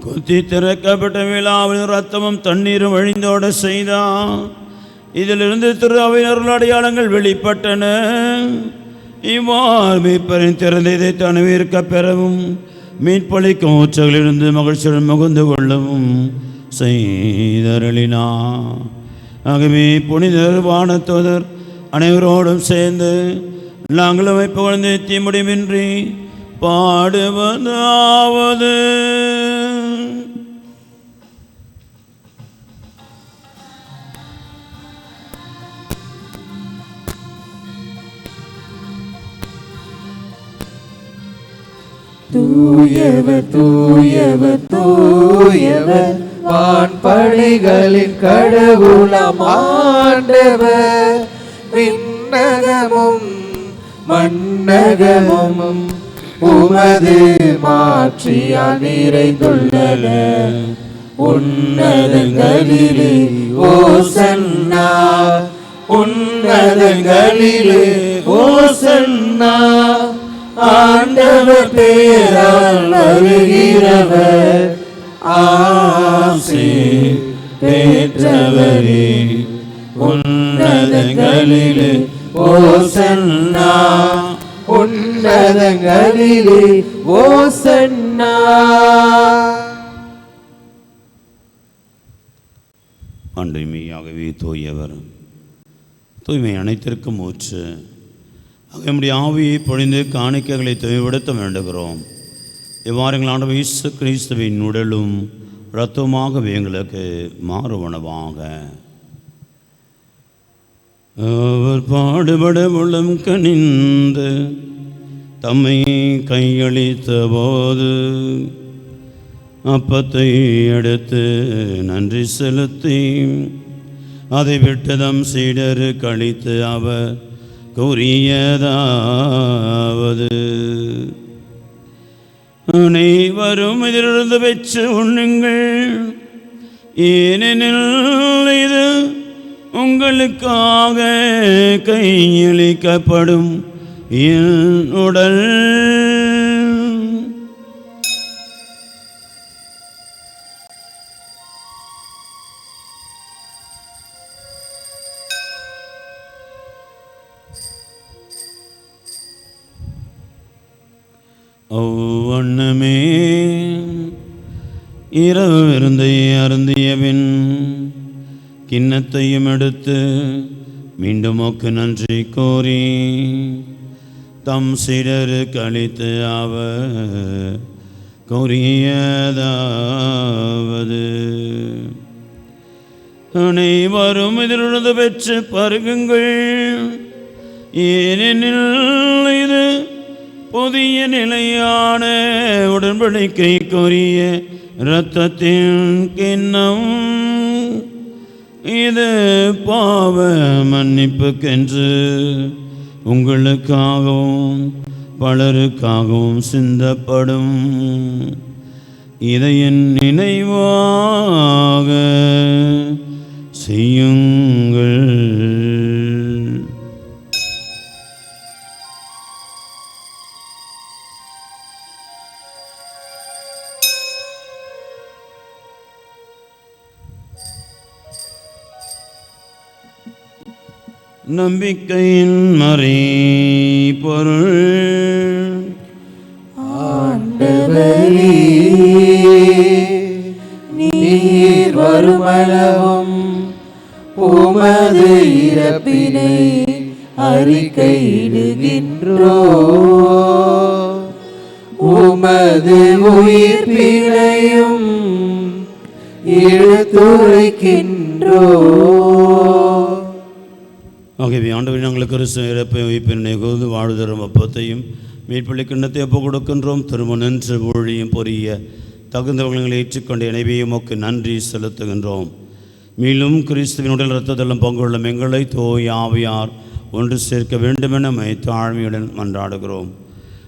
குத்தி திறக்கப்பட்ட விழாவில் இரத்தமும் தண்ணீரும் வழிந்தோட செய்தார். இதிலிருந்து திரு அவையினர்கள் அடையாளங்கள் வெளிப்பட்டன. இவ்வாறு மீட்பரின் திறந்த இதை தனவிற்க பெறவும் மீட்பளிக்கும் ஊற்றங்களிலிருந்து மகிழ்ச்சியுடன் முகந்து கொள்ளவும் செய்தருளினார். ஆகவே புனிதர் வானத்தோதர் அனைவரோடும் சேர்ந்து நாங்கள் அமைப்பு குழந்தை தீமுடிவின்றி பாடுவதாவது. தூயவர் தூயவர் தூயவர் வான்படைகளின் கடவுளாம் ஆண்டவர். விண்ணகமும் மண்ணகமும் உமது மாட்சியால் நிறைந்துள்ளன. உன்னதங்களிலே ஓசன்னா, உன்னதங்களிலே ஓசன்னா. ஆண்டவர் பெயரால் வருகிறவர் ஆசி பெற்றவரே. உன்னதங்களிலே ஓசன்னா, உன்னதங்களிலே ஓசன்னா. அன்றைமையாகவே தூயவர், தூய்மை அனைத்திற்கும் ஊற்று. நம்முடைய ஆவியை பொழிந்து காணிக்கைகளை தூய்மைப்படுத்த வேண்டுகிறோம். இவ்வாறு எங்கள் ஆண்டவர் இயேசு கிறிஸ்துவின் உடலும் இரத்தமாகவே எங்களுக்கு மாறுவனவாக. அவர் பாடுபட உள்ளம் கனிந்து தம்மை கையளித்த போது அப்பத்தை எடுத்து நன்றி செலுத்தி அதை விட்டு தம் சீடருக்கு அளித்து அவர் கூறியதாவது, அனைவரும் இதிலிருந்து பெற்று உண்ணுங்கள், ஏனெனில் இது உங்களுக்காக கையளிக்கப்படும் என் உடல். அவ்வண்ணமே இரவு விருந்தை அருந்தியபின் கிண்ணத்தையும் எடுத்து மீண்டும் உமக்கு நன்றி கூறி தம் சீடருக்கு அளித்து அவர் கூறியதாவது, அனைவரும் இதிலிருந்து பெற்று பருகுங்கள், ஏனெனில் இது புதிய நிலையான உடன்படிக்கைக்குரிய இரத்தத்தின் கிண்ணம். இது பாவ மன்னிப்புக்கென்று உங்களுக்காகவும் பலருக்காகவும் சிந்தப்படும். இதை என் நினைவாக செய்யுங்கள். நம்பிக்கையின் மறை பொருள். ஆண்டவரே, நீர் வருமளவும் உமது இறப்பினை அறிக்கையிடுகின்றோ, உமது உயிர்ப்பினையும் எடுத்துரைக்கின்றோ. ஆகவே ஆண்டவரே, நாங்கள் கிறிஸ்து இறப்பை உயிர்ப்பினை கூர்ந்து வாழ்தரும் அப்பத்தையும் மீட்பள்ளி கிண்ணத்தை ஒப்புக் கொடுக்கின்றோம். திரும்ப நின்று ஊழியும் பொரிய தகுந்தவர்களை ஏற்றுக்கொண்ட இணைவையும் உமக்கு நன்றி செலுத்துகின்றோம். மேலும் கிறிஸ்துவின் உடல் இரத்தத்தெல்லாம் பங்குள்ள எங்களை தூய ஆவியார் ஒன்று சேர்க்க வேண்டுமென தாழ்மையுடன் மன்றாடுகிறோம்.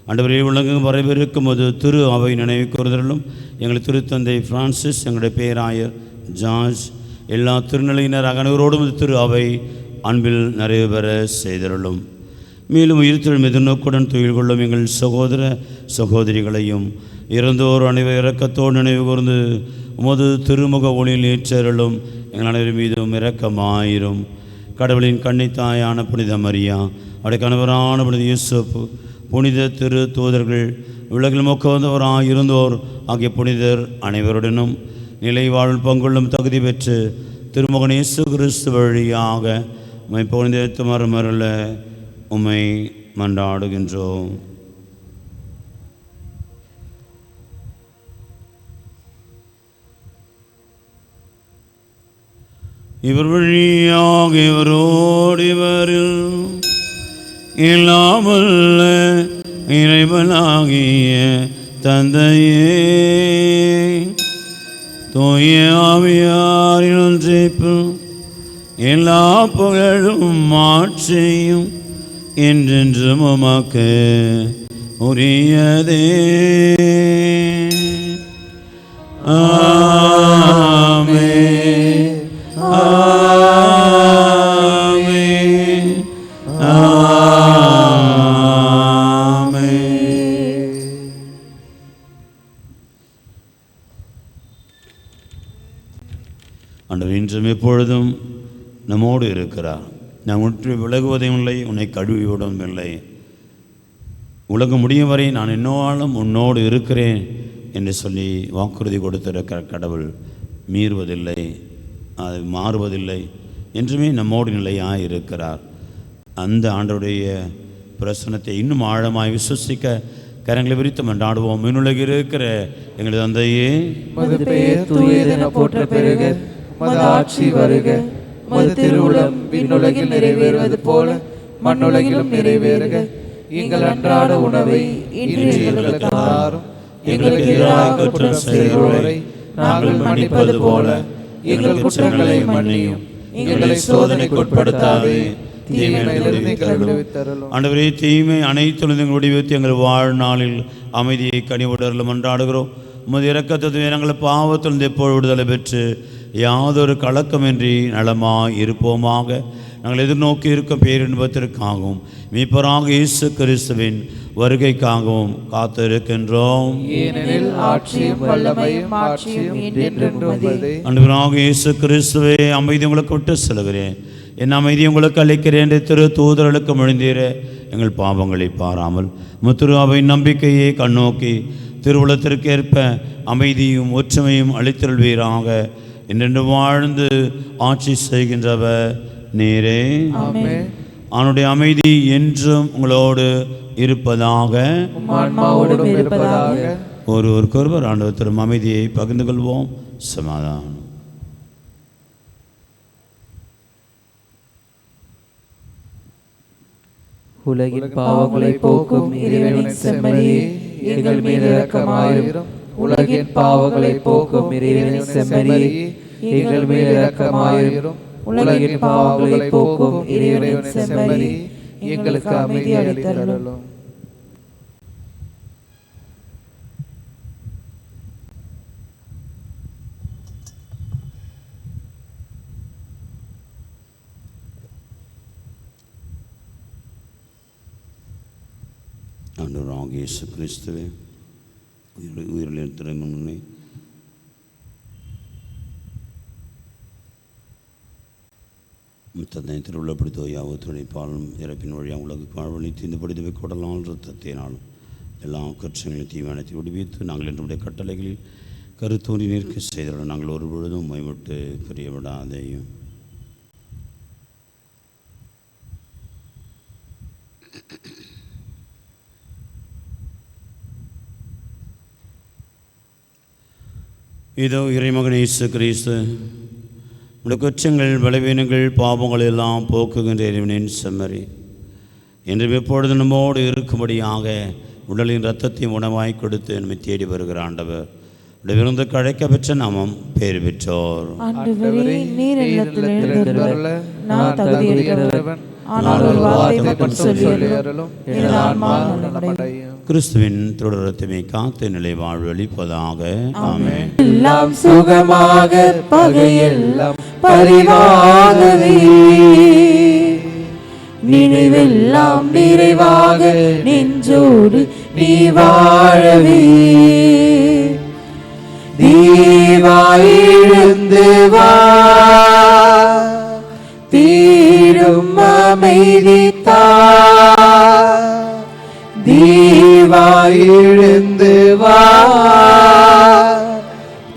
ஆண்டவரே, உலகம் வரவிருக்கும் போது திரு அவை நினைவு கூறுதலும் எங்கள் திருத்தந்தை பிரான்சிஸ், எங்களுடைய பேராயர் ஜார்ஜ், எல்லா திருநிலையினர் அகனவரோடும் திரு அவை அன்பில் நிறைவு பெற செய்தருளும். மேலும் உயிர்த்தெழும் எதிர்நோக்குடன் துயில் கொள்ளும் எங்கள் சகோதர சகோதரிகளையும் இறந்தோர் அனைவர் இரக்கத்தோடு நினைவு கூர்ந்து உமது திருமுக ஒளியில் ஏற்றருளும். எங்கள் அனைவர் மீதும் இரக்கமாயிரும். கடவுளின் கன்னித்தாயான புனித மரியா, அவருடைய கணவரான புனித யூசுப், புனித திரு தூதர்கள், உலகில் மொக்க வந்தவராக இருந்தோர் ஆகிய புனிதர் அனைவருடனும் நிலை வாழ் பங்குள்ளும் தகுதி பெற்று திருமகன் இயேசு கிறிஸ்து வழியாக உம்மை புனிதத்து மறுமருள உம்மை மன்றாடுகின்றோம். இவர் வழியாக இவரோடு இவரில் இல்லாமல்ல இறைவனாகிய தந்தையே, தூய ஆவியாரின் ஒன்றிப்பு எல்லா புகழும் ஆட்சியும் என்றென்றும் உமக்கு உரியதே. ஆமென், ஆமென், ஆமென். ஆண்டவர் இன்றும் எப்பொழுதும் நம்மோடு இருக்கிறார். நான் உற்று விலகுவதும் இல்லை, உன்னை கழுவிவிடவும் இல்லை. உலகம் முடியும் வரை நான் என்னவாலும் உன்னோடு இருக்கிறேன் என்று சொல்லி வாக்குறுதி கொடுத்திருக்கிற கடவுள் மீறுவதில்லை, அது மாறுவதில்லை, என்றுமே நம்மோடு நிலையாக இருக்கிறார். அந்த ஆண்டவருடைய பிரசனத்தை இன்னும் ஆழமாய் விசுவசிக்க கரங்களை விரித்து மன்றாடுவோம். மீனுலகில் இருக்கிற எங்களது தந்தையே, உமது பெயர் தூயதென போற்ற பெருக, உமது ஆட்சி வருக, உமது திருவுளம் விண்ணுலகில் நிறைவேறுவது போல மண்ணுலகிலும் நிறைவேறுக. எங்கள் அன்றாட உணவை இன்று எங்களுக்கு தாரும். எங்களுக்கு எதிராக குற்றம் செய்கிறவரை நாங்கள் மன்னிப்பது போல எங்கள் குற்றங்களை மன்னியும். எங்களை சோதனைக்கு உட்படுத்தாதே, தீமையிலிருந்து எங்களை விடுவித்தருளும். ஆண்டவரே, தீமை அனைத்து விடுவித்து எங்கள் வாழ்நாளில் அமைதியை கனிவுடரில் மன்றாடுகிறோம். உமது இரக்கத்தை நாங்கள் பாவத்திலிருந்து எப்போது விடுதலை பெற்று யாதொரு கலக்கமின்றி நலமாய் இருப்போமாக. நாங்கள் எதிர்நோக்கி இருக்கும் பேரின்பத்திற்காகவும் மீட்பராக இயேசு கிறிஸ்துவின் வருகைக்காகவும் காத்திருக்கின்றோம். ஏனெனில் ஆட்சியும் வல்லமையும் மாட்சியும் என்றென்றும் உமதே. ஆண்டவராக இயேசு கிறிஸ்துவே, அமைதி உங்களுக்கு விட்டு செல்கிறேன், என் அமைதி உங்களுக்கு அளிக்கிறேன் என்று திரு தூதர்களுக்கு மொழிந்தீர எங்கள் பாவங்களை பாராமல் முத்திரு அவை நம்பிக்கையை கண்ணோக்கி திருவுளத்திற்கேற்ப அமைதியும் ஒற்றுமையும் அளித்தருள்வீராக. என்றென்று வாழ்ந்து ஆட்சி செய்கின்றவர் நீரே. அவனுடைய அமைதி என்றும் உங்களோடு இருப்பதாக. ஒருவருக்கொருவர் ஆண்டவர் தரும் அமைதியை பகிர்ந்து கொள்வோம். சமாதானம். உலகின் பாவங்களை போக்கும் இறைவனின் செம்மறியே, எங்கள் மீது இரக்கமாயிரும். உலகின் பாவங்களை போக்கும் இறைவனின் செம்மறியே, எங்கள் மீது இரக்கமாயிரும். உலகின் பாவங்களை போக்கும் இறைவனின் செம்மறியே, எங்களுக்கு அமைதி அளித்தருளும். ஆண்டவராகிய இயேசு கிறிஸ்துவே, உயிரில் திறமை தன்னை திருவிழப்படுத்தோ யாவத்துடைய பாலும் இறப்பின் வழியாக உலகுக்கு வாழ்வழித்து இந்த படித்தவை கொடலால் ரத்தத்தினாலும் எல்லா குற்றங்களையும் தீவிரத்தை விடுவித்து நாங்கள் என்னுடைய கட்டளைகளில் கருத்தோன்றி நிற்க செய்தோம். நாங்கள் ஒரு பொழுதும் மைவிட்டு பிரிய விடாதேயும். இதோ இறைமகன் இயேசு கிறிஸ்து உடைய குற்றங்கள், பலவீனங்கள், பாவங்கள் எல்லாம் போக்குகின்ற இறைவனின் செம்மறி என்று எப்பொழுது நம்மோடு இருக்கும்படியாக உடலின் இரத்தத்தையும் உணவாய் கொடுத்து நம்மை தேடி வருகிற ஆண்டவர் உடைய விருந்துக்கு அழைக்க பெற்ற நாமம் பேர் பெற்றோர். கிறிஸ்துவின் தொடரத்துமை காத்து நிலை வாழ்வழிப்பதாக. ஆமென். எல்லாம் சுகமாக பகையெல்லாம் பரிவாகவே, நினைவெல்லாம் நிறைவாக நெஞ்சோடு நீ வாழவே. தீவாயிழுந்து வா, தீடும் அமைதி தா. தீவாயிழுந்து வா,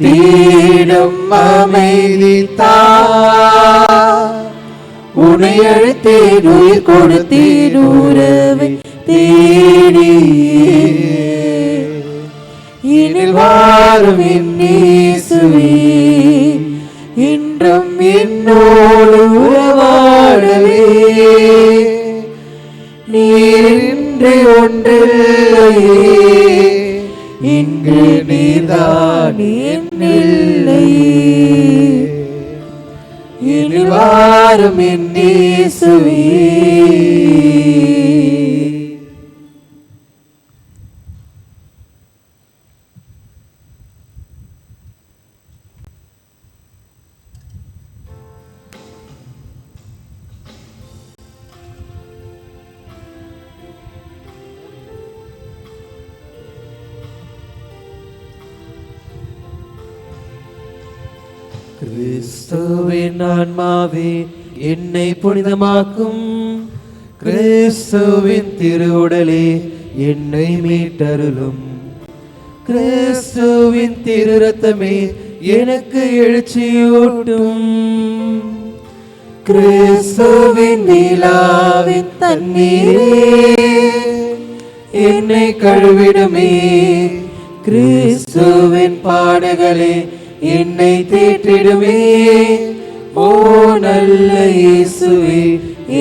தீடும் அமைதி தா. உன்னை அழைத்தேன், உயிர் கொடுத்தேன், உறவை தேடி. இனில் வாரும் என் இயேசுவே, இன்றும் என்னோடு உறவாடவே. நீரின்றி ஒன்றில்லையே, இன்று நீதான் என்னில்லையே. இனில் வாரும் என் இயேசுவே. கிறிஸ்துவின் ஆன்மாவே என்னை புனிதமாக்கும். கிறிஸ்துவின் திருவுடலே என்னை மீட்டருளும். கிறிஸ்துவின் திரு ரத்தமே எனக்கு எழுச்சியூட்டும். கிறிஸ்துவின் நிலாவின் தண்ணீரே என்னை கழுவிடுமே. கிறிஸ்துவின் பாடுகளே என்னை தேற்றிடுமே. ஓ நல்ல இயேசுவே,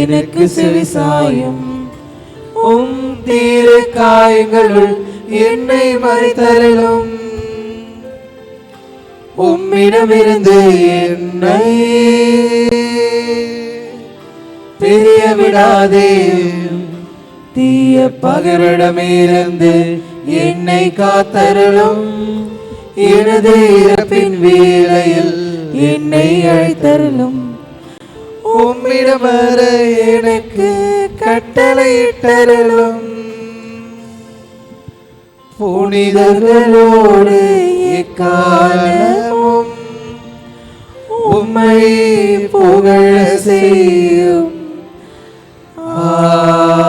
எனக்கு செவிசாயும். உம் தீரு காயங்களுள் என்னை மறைத்தருளும். உம்மிடமிருந்து என்னை பிரிய விடாதேயும் தீய பகைவரிடமிருந்து என்னை காத்தருளும். எனது இறப்பின் வேளையில் என்னை அழைத்தருளும். உம்மிடம் வர எனக்கு கட்டளையிட்டருளும். புனிதர்களோடு எக்காலமும் உம்மை புகழ செய்யும். ஆமென்.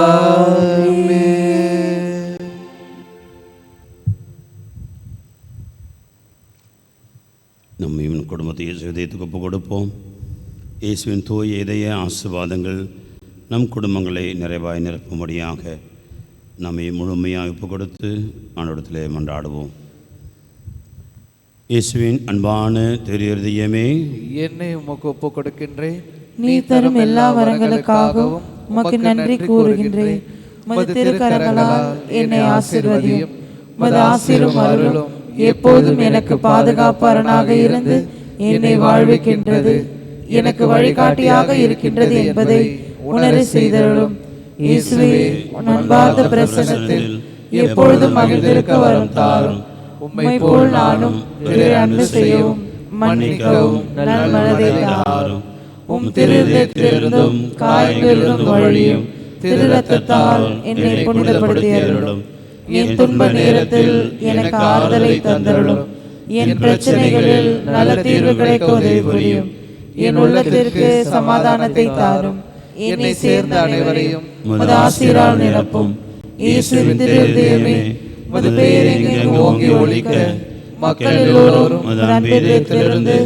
நம்மையும் குடும்பத்தை இதயத்துக்கு ஒப்பு கொடுப்போம். இயேசுவின் தூய இதய ஆசீர்வாதங்கள் நம் குடும்பங்களை நிறைவாய் நிரப்பும்படியாக நம்மை முழுமையாக ஒப்பு கொடுத்து ஆண்டவரிடத்திலே மன்றாடுவோம். இயேசுவின் அன்பான திரு இருதயமே, என்னை உமக்கு ஒப்பு கொடுக்கின்றேன். நீ தரும் எல்லா வரங்களுக்காகவும் உமக்கு நன்றி கூறுகின்றேன். உமது திருக்கரங்களால் என்னை ஆசீர்வதியும். உமது ஆசீரும் அருளும் எப்போதும் எனக்கு பாதுகாப்பாளனாக இருந்து என்னை வாழ்விக்கின்றது, எனக்கு வழிகாட்டியாக இருக்கின்றது என்பதை உணர செய்தருளும். இயேசுவே, உன் அன்பார்ந்த பிரசன்னத்தில் எப்பொழுதும் மகிழ்ந்திருக்க வரும் தாரும். உம்மை போல் நானும் திரு அன்பு செய்யவும் மன்னிக்கவும் நல் மனதை தாரும். உம் திரு இதயத்திலிருந்தும் காயங்களிலிருந்தும் வழியும் திரு ரத்தத்தால் என்னை புனிதப்படுத்தியருளும். என் துன்ப நேரத்தில் எனக்கு ஆறுதலை தந்தருளும். என் பிரச்சனைகளில் நல்ல தீர்வு கிடைக்க உதவி புரியும். என் உள்ளத்திற்கு சமாதானத்தை தாரும். என்னை சேர்ந்த அனைவரையும் உமது ஆசீரால் நிரப்பும். இயேசுவின் திரு இதயமே, உமது பெயர் எங்கெங்கு ஓங்கி ஒலிக்க மக்கள் எல்லோரும் உமது அன்பிலிருந்து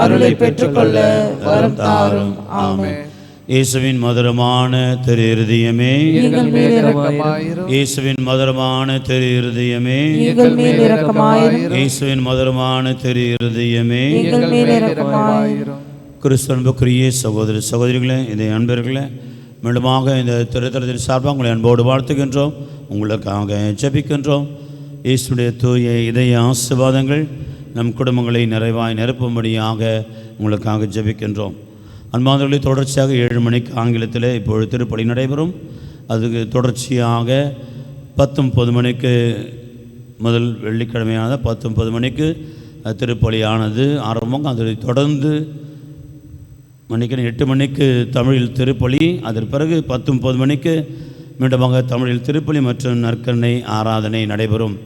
அருளை பெற்றுக்கொள்ள வரம் தாரும். ஆமென். இயேசுவின் மதுரமான திரு இருதயமே, எங்கள் மேல் இரக்கமாயிரும். இயேசுவின் மதுரமான திரு இருதயமே, எங்கள் மேல் இரக்கமாயிரும். இயேசுவின் மதுரமான திரு இருதயமே. எங்கள் மேல் இரக்கமாயிரும். கிறிஸ்தவனுக்குரிய சகோதர சகோதரிகளே, இதை அன்பர்களே, மீண்டுமாக இந்த திருத்தலத்தின் சார்பாக உங்களை அன்போடு வாழ்த்துகின்றோம், உங்களுக்காக ஜெபிக்கின்றோம். இயேசுடைய தூய இதய ஆசீர்வாதங்கள் நம் குடும்பங்களை நிறைவாய் நிரப்பும்படியாக உங்களுக்காக ஜெபிக்கின்றோம். அன்பானவர்களே, தொடர்ச்சியாக 7 மணிக்கு ஆங்கிலத்தில் இப்பொழுது திருப்பலி நடைபெறும். அதுக்கு தொடர்ச்சியாக 10:30 மணிக்கு முதல் வெள்ளிக்கிழமையான 10:30 மணிக்கு திருப்பலியானது ஆரம்பம். அதை தொடர்ந்து 8 மணிக்கு தமிழில் திருப்பலி, அதன் பிறகு 10:30 மணிக்கு மீண்டுமாக தமிழில் திருப்பலி மற்றும் நற்கருணை ஆராதனை நடைபெறும்.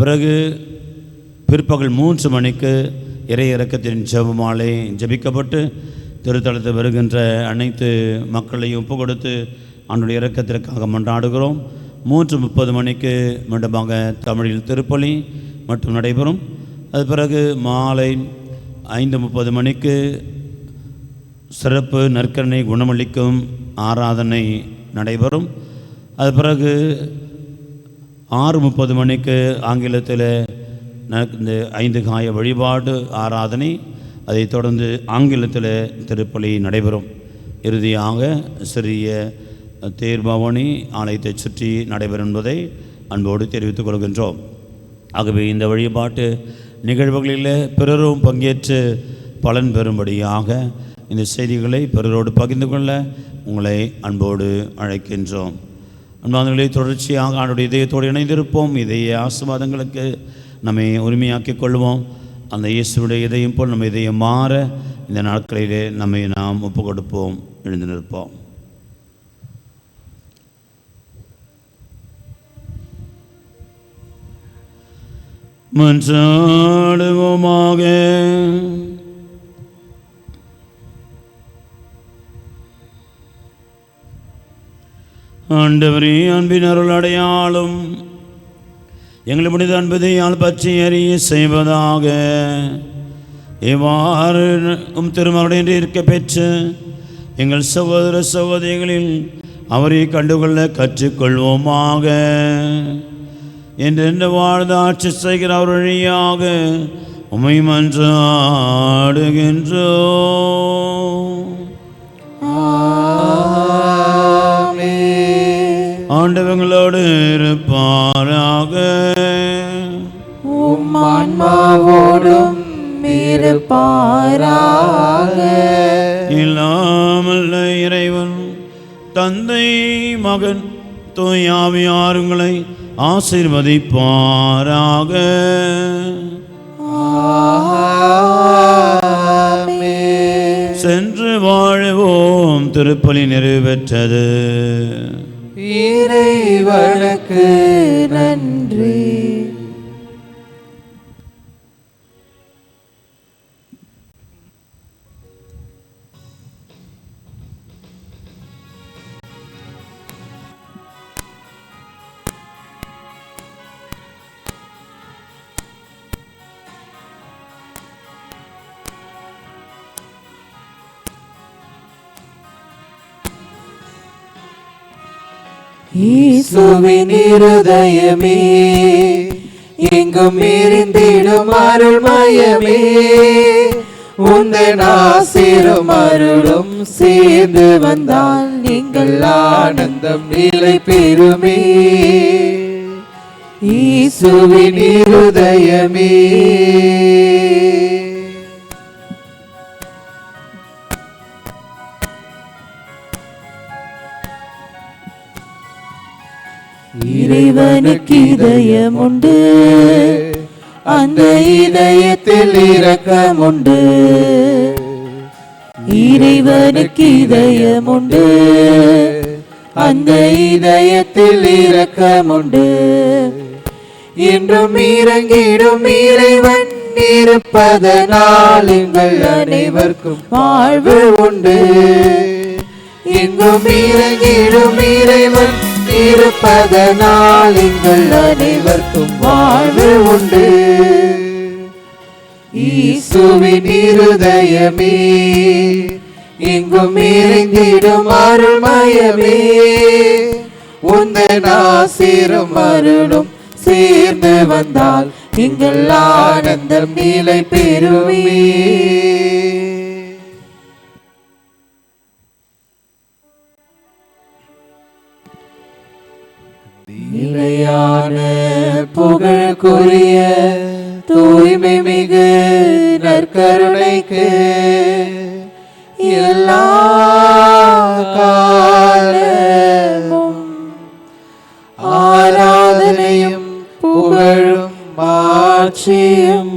பிறகு பிற்பகல் 3 மணிக்கு இறை இறக்கத்தின் ஜெபமாலை ஜெபிக்கப்பட்டு திருத்தலத்தில் வருகின்ற அனைத்து மக்களையும் ஒப்பு கொடுத்து ஆண்டவருடைய இரக்கத்திற்காக மன்றாடுகிறோம். 3:30 மணிக்கு மீண்டுமாக தமிழில் திருப்பலி மற்றும் நடைபெறும். அது பிறகு மாலை 5:30 மணிக்கு சிறப்பு நற்கருணை குணமளிக்கும் ஆராதனை நடைபெறும். அது பிறகு 6:30 மணிக்கு ஆங்கிலத்தில் இந்த 5 காய வழிபாடு ஆராதனை, அதைத் தொடர்ந்து ஆங்கிலத்தில் திருப்பலி நடைபெறும். இறுதியாக சிறிய தேர்பவனி ஆலயத்தை சுற்றி நடைபெறும் என்பதை அன்போடு தெரிவித்துக் கொள்கின்றோம். ஆகவே இந்த வழிபாட்டு நிகழ்வுகளில் பிறரும் பங்கேற்று பலன் பெறும்படியாக இந்த செய்திகளை பிறரோடு பகிர்ந்து கொள்ள உங்களை அன்போடு அழைக்கின்றோம். அன்பானவர்களே, தொடர்ச்சியாக ஆண்டவருடைய இதயத்தோடு இணைந்திருப்போம். இதய ஆசீர்வாதங்களுக்கு நம்மை உரிமையாக்கிக் கொள்வோம். அந்த இயேசுடைய இதயம் போல் நம்ம இதயம் மாற இந்த நாட்களிலே நம்மை நாம் ஒப்பு கொடுப்போம். எழுந்து நிற்போம். மன்றாடுவோமாக. ஆண்டவரே, அன்பின் அருள் அடையாளும் எங்களை முடிந்த அன்பதையால் பற்றி அறிய செய்வதாக. இவ்வாறு திருமகனுடைய இருக்க பெற்று எங்கள் சகோதர சகோதரிகளில் அவரை கண்டுகொள்ள கற்றுக்கொள்வோமாக. என்றென்று வாழ்ந்து ஆட்சி செய்கிற அவர் வழியாக உம்மை மன்றாடுகின்றோம். ஆண்டவங்களோடு இருப்பாராக. உம் ஆன்மாவோடும் இருப்பாராக. இல்லாமல் இறைவன் தந்தை மகன் தூயாவியார் உங்களை ஆசீர்வதிப்பாராக. சென்று வாழுவோம். திருப்பலி நிறைவேற்றது. இறைவனுக்கு நன்றி. இயேசுவின் இருதயமே, எங்கும் இருந்திடும் அருள்மயமே, உந்தன் ஆசீரும் அருளும் சேர்ந்து வந்தால் நீங்கள் ஆனந்தம் நிலை பெறுமே. இயேசுவின் இருதயமே, இறைவனுக்கு இதயம் உண்டு, அந்த இதயத்தில் இரக்கம் உண்டு. இறைவனுக்கு இதயம் உண்டு, அந்த இதயத்தில் இரக்கம் உண்டு. என்றும் இறங்கிடும் இறைவன் இருப்பதனால் எங்கள் அனைவருக்கும் வாழ்வு உண்டு. எங்கும் இறங்கிடும் இறைவன் இருப்பதனால் எங்கள் அனைவருக்கும் வாழ்வு உண்டு. இயேசுவின் இருதயமே, எங்கும் இறங்கிடும் அருள்மயமே, உந்தன் ஆசீரும் அருளும் சேர்ந்து வந்தால் எங்கள் ஆனந்தம் நிலை பெறுமே. நிலையான புகழுக்குரிய தூய்மை மிகு நற்கருணைக்கு எல்லா காலமும் ஆராதனையும் புகழும் மாட்சியும்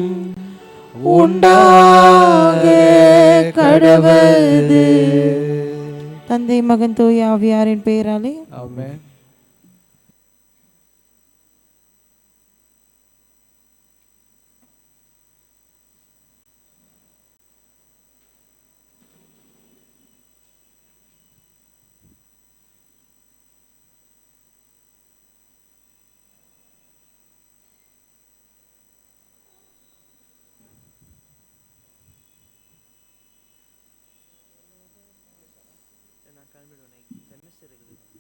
உண்டாக கடவது. தந்தை மகன் தூய ஆவியாரின் பெயராலே ஆமென். நான் கிளம்பிடுவேன். செமஸ்டர் இருக்குது.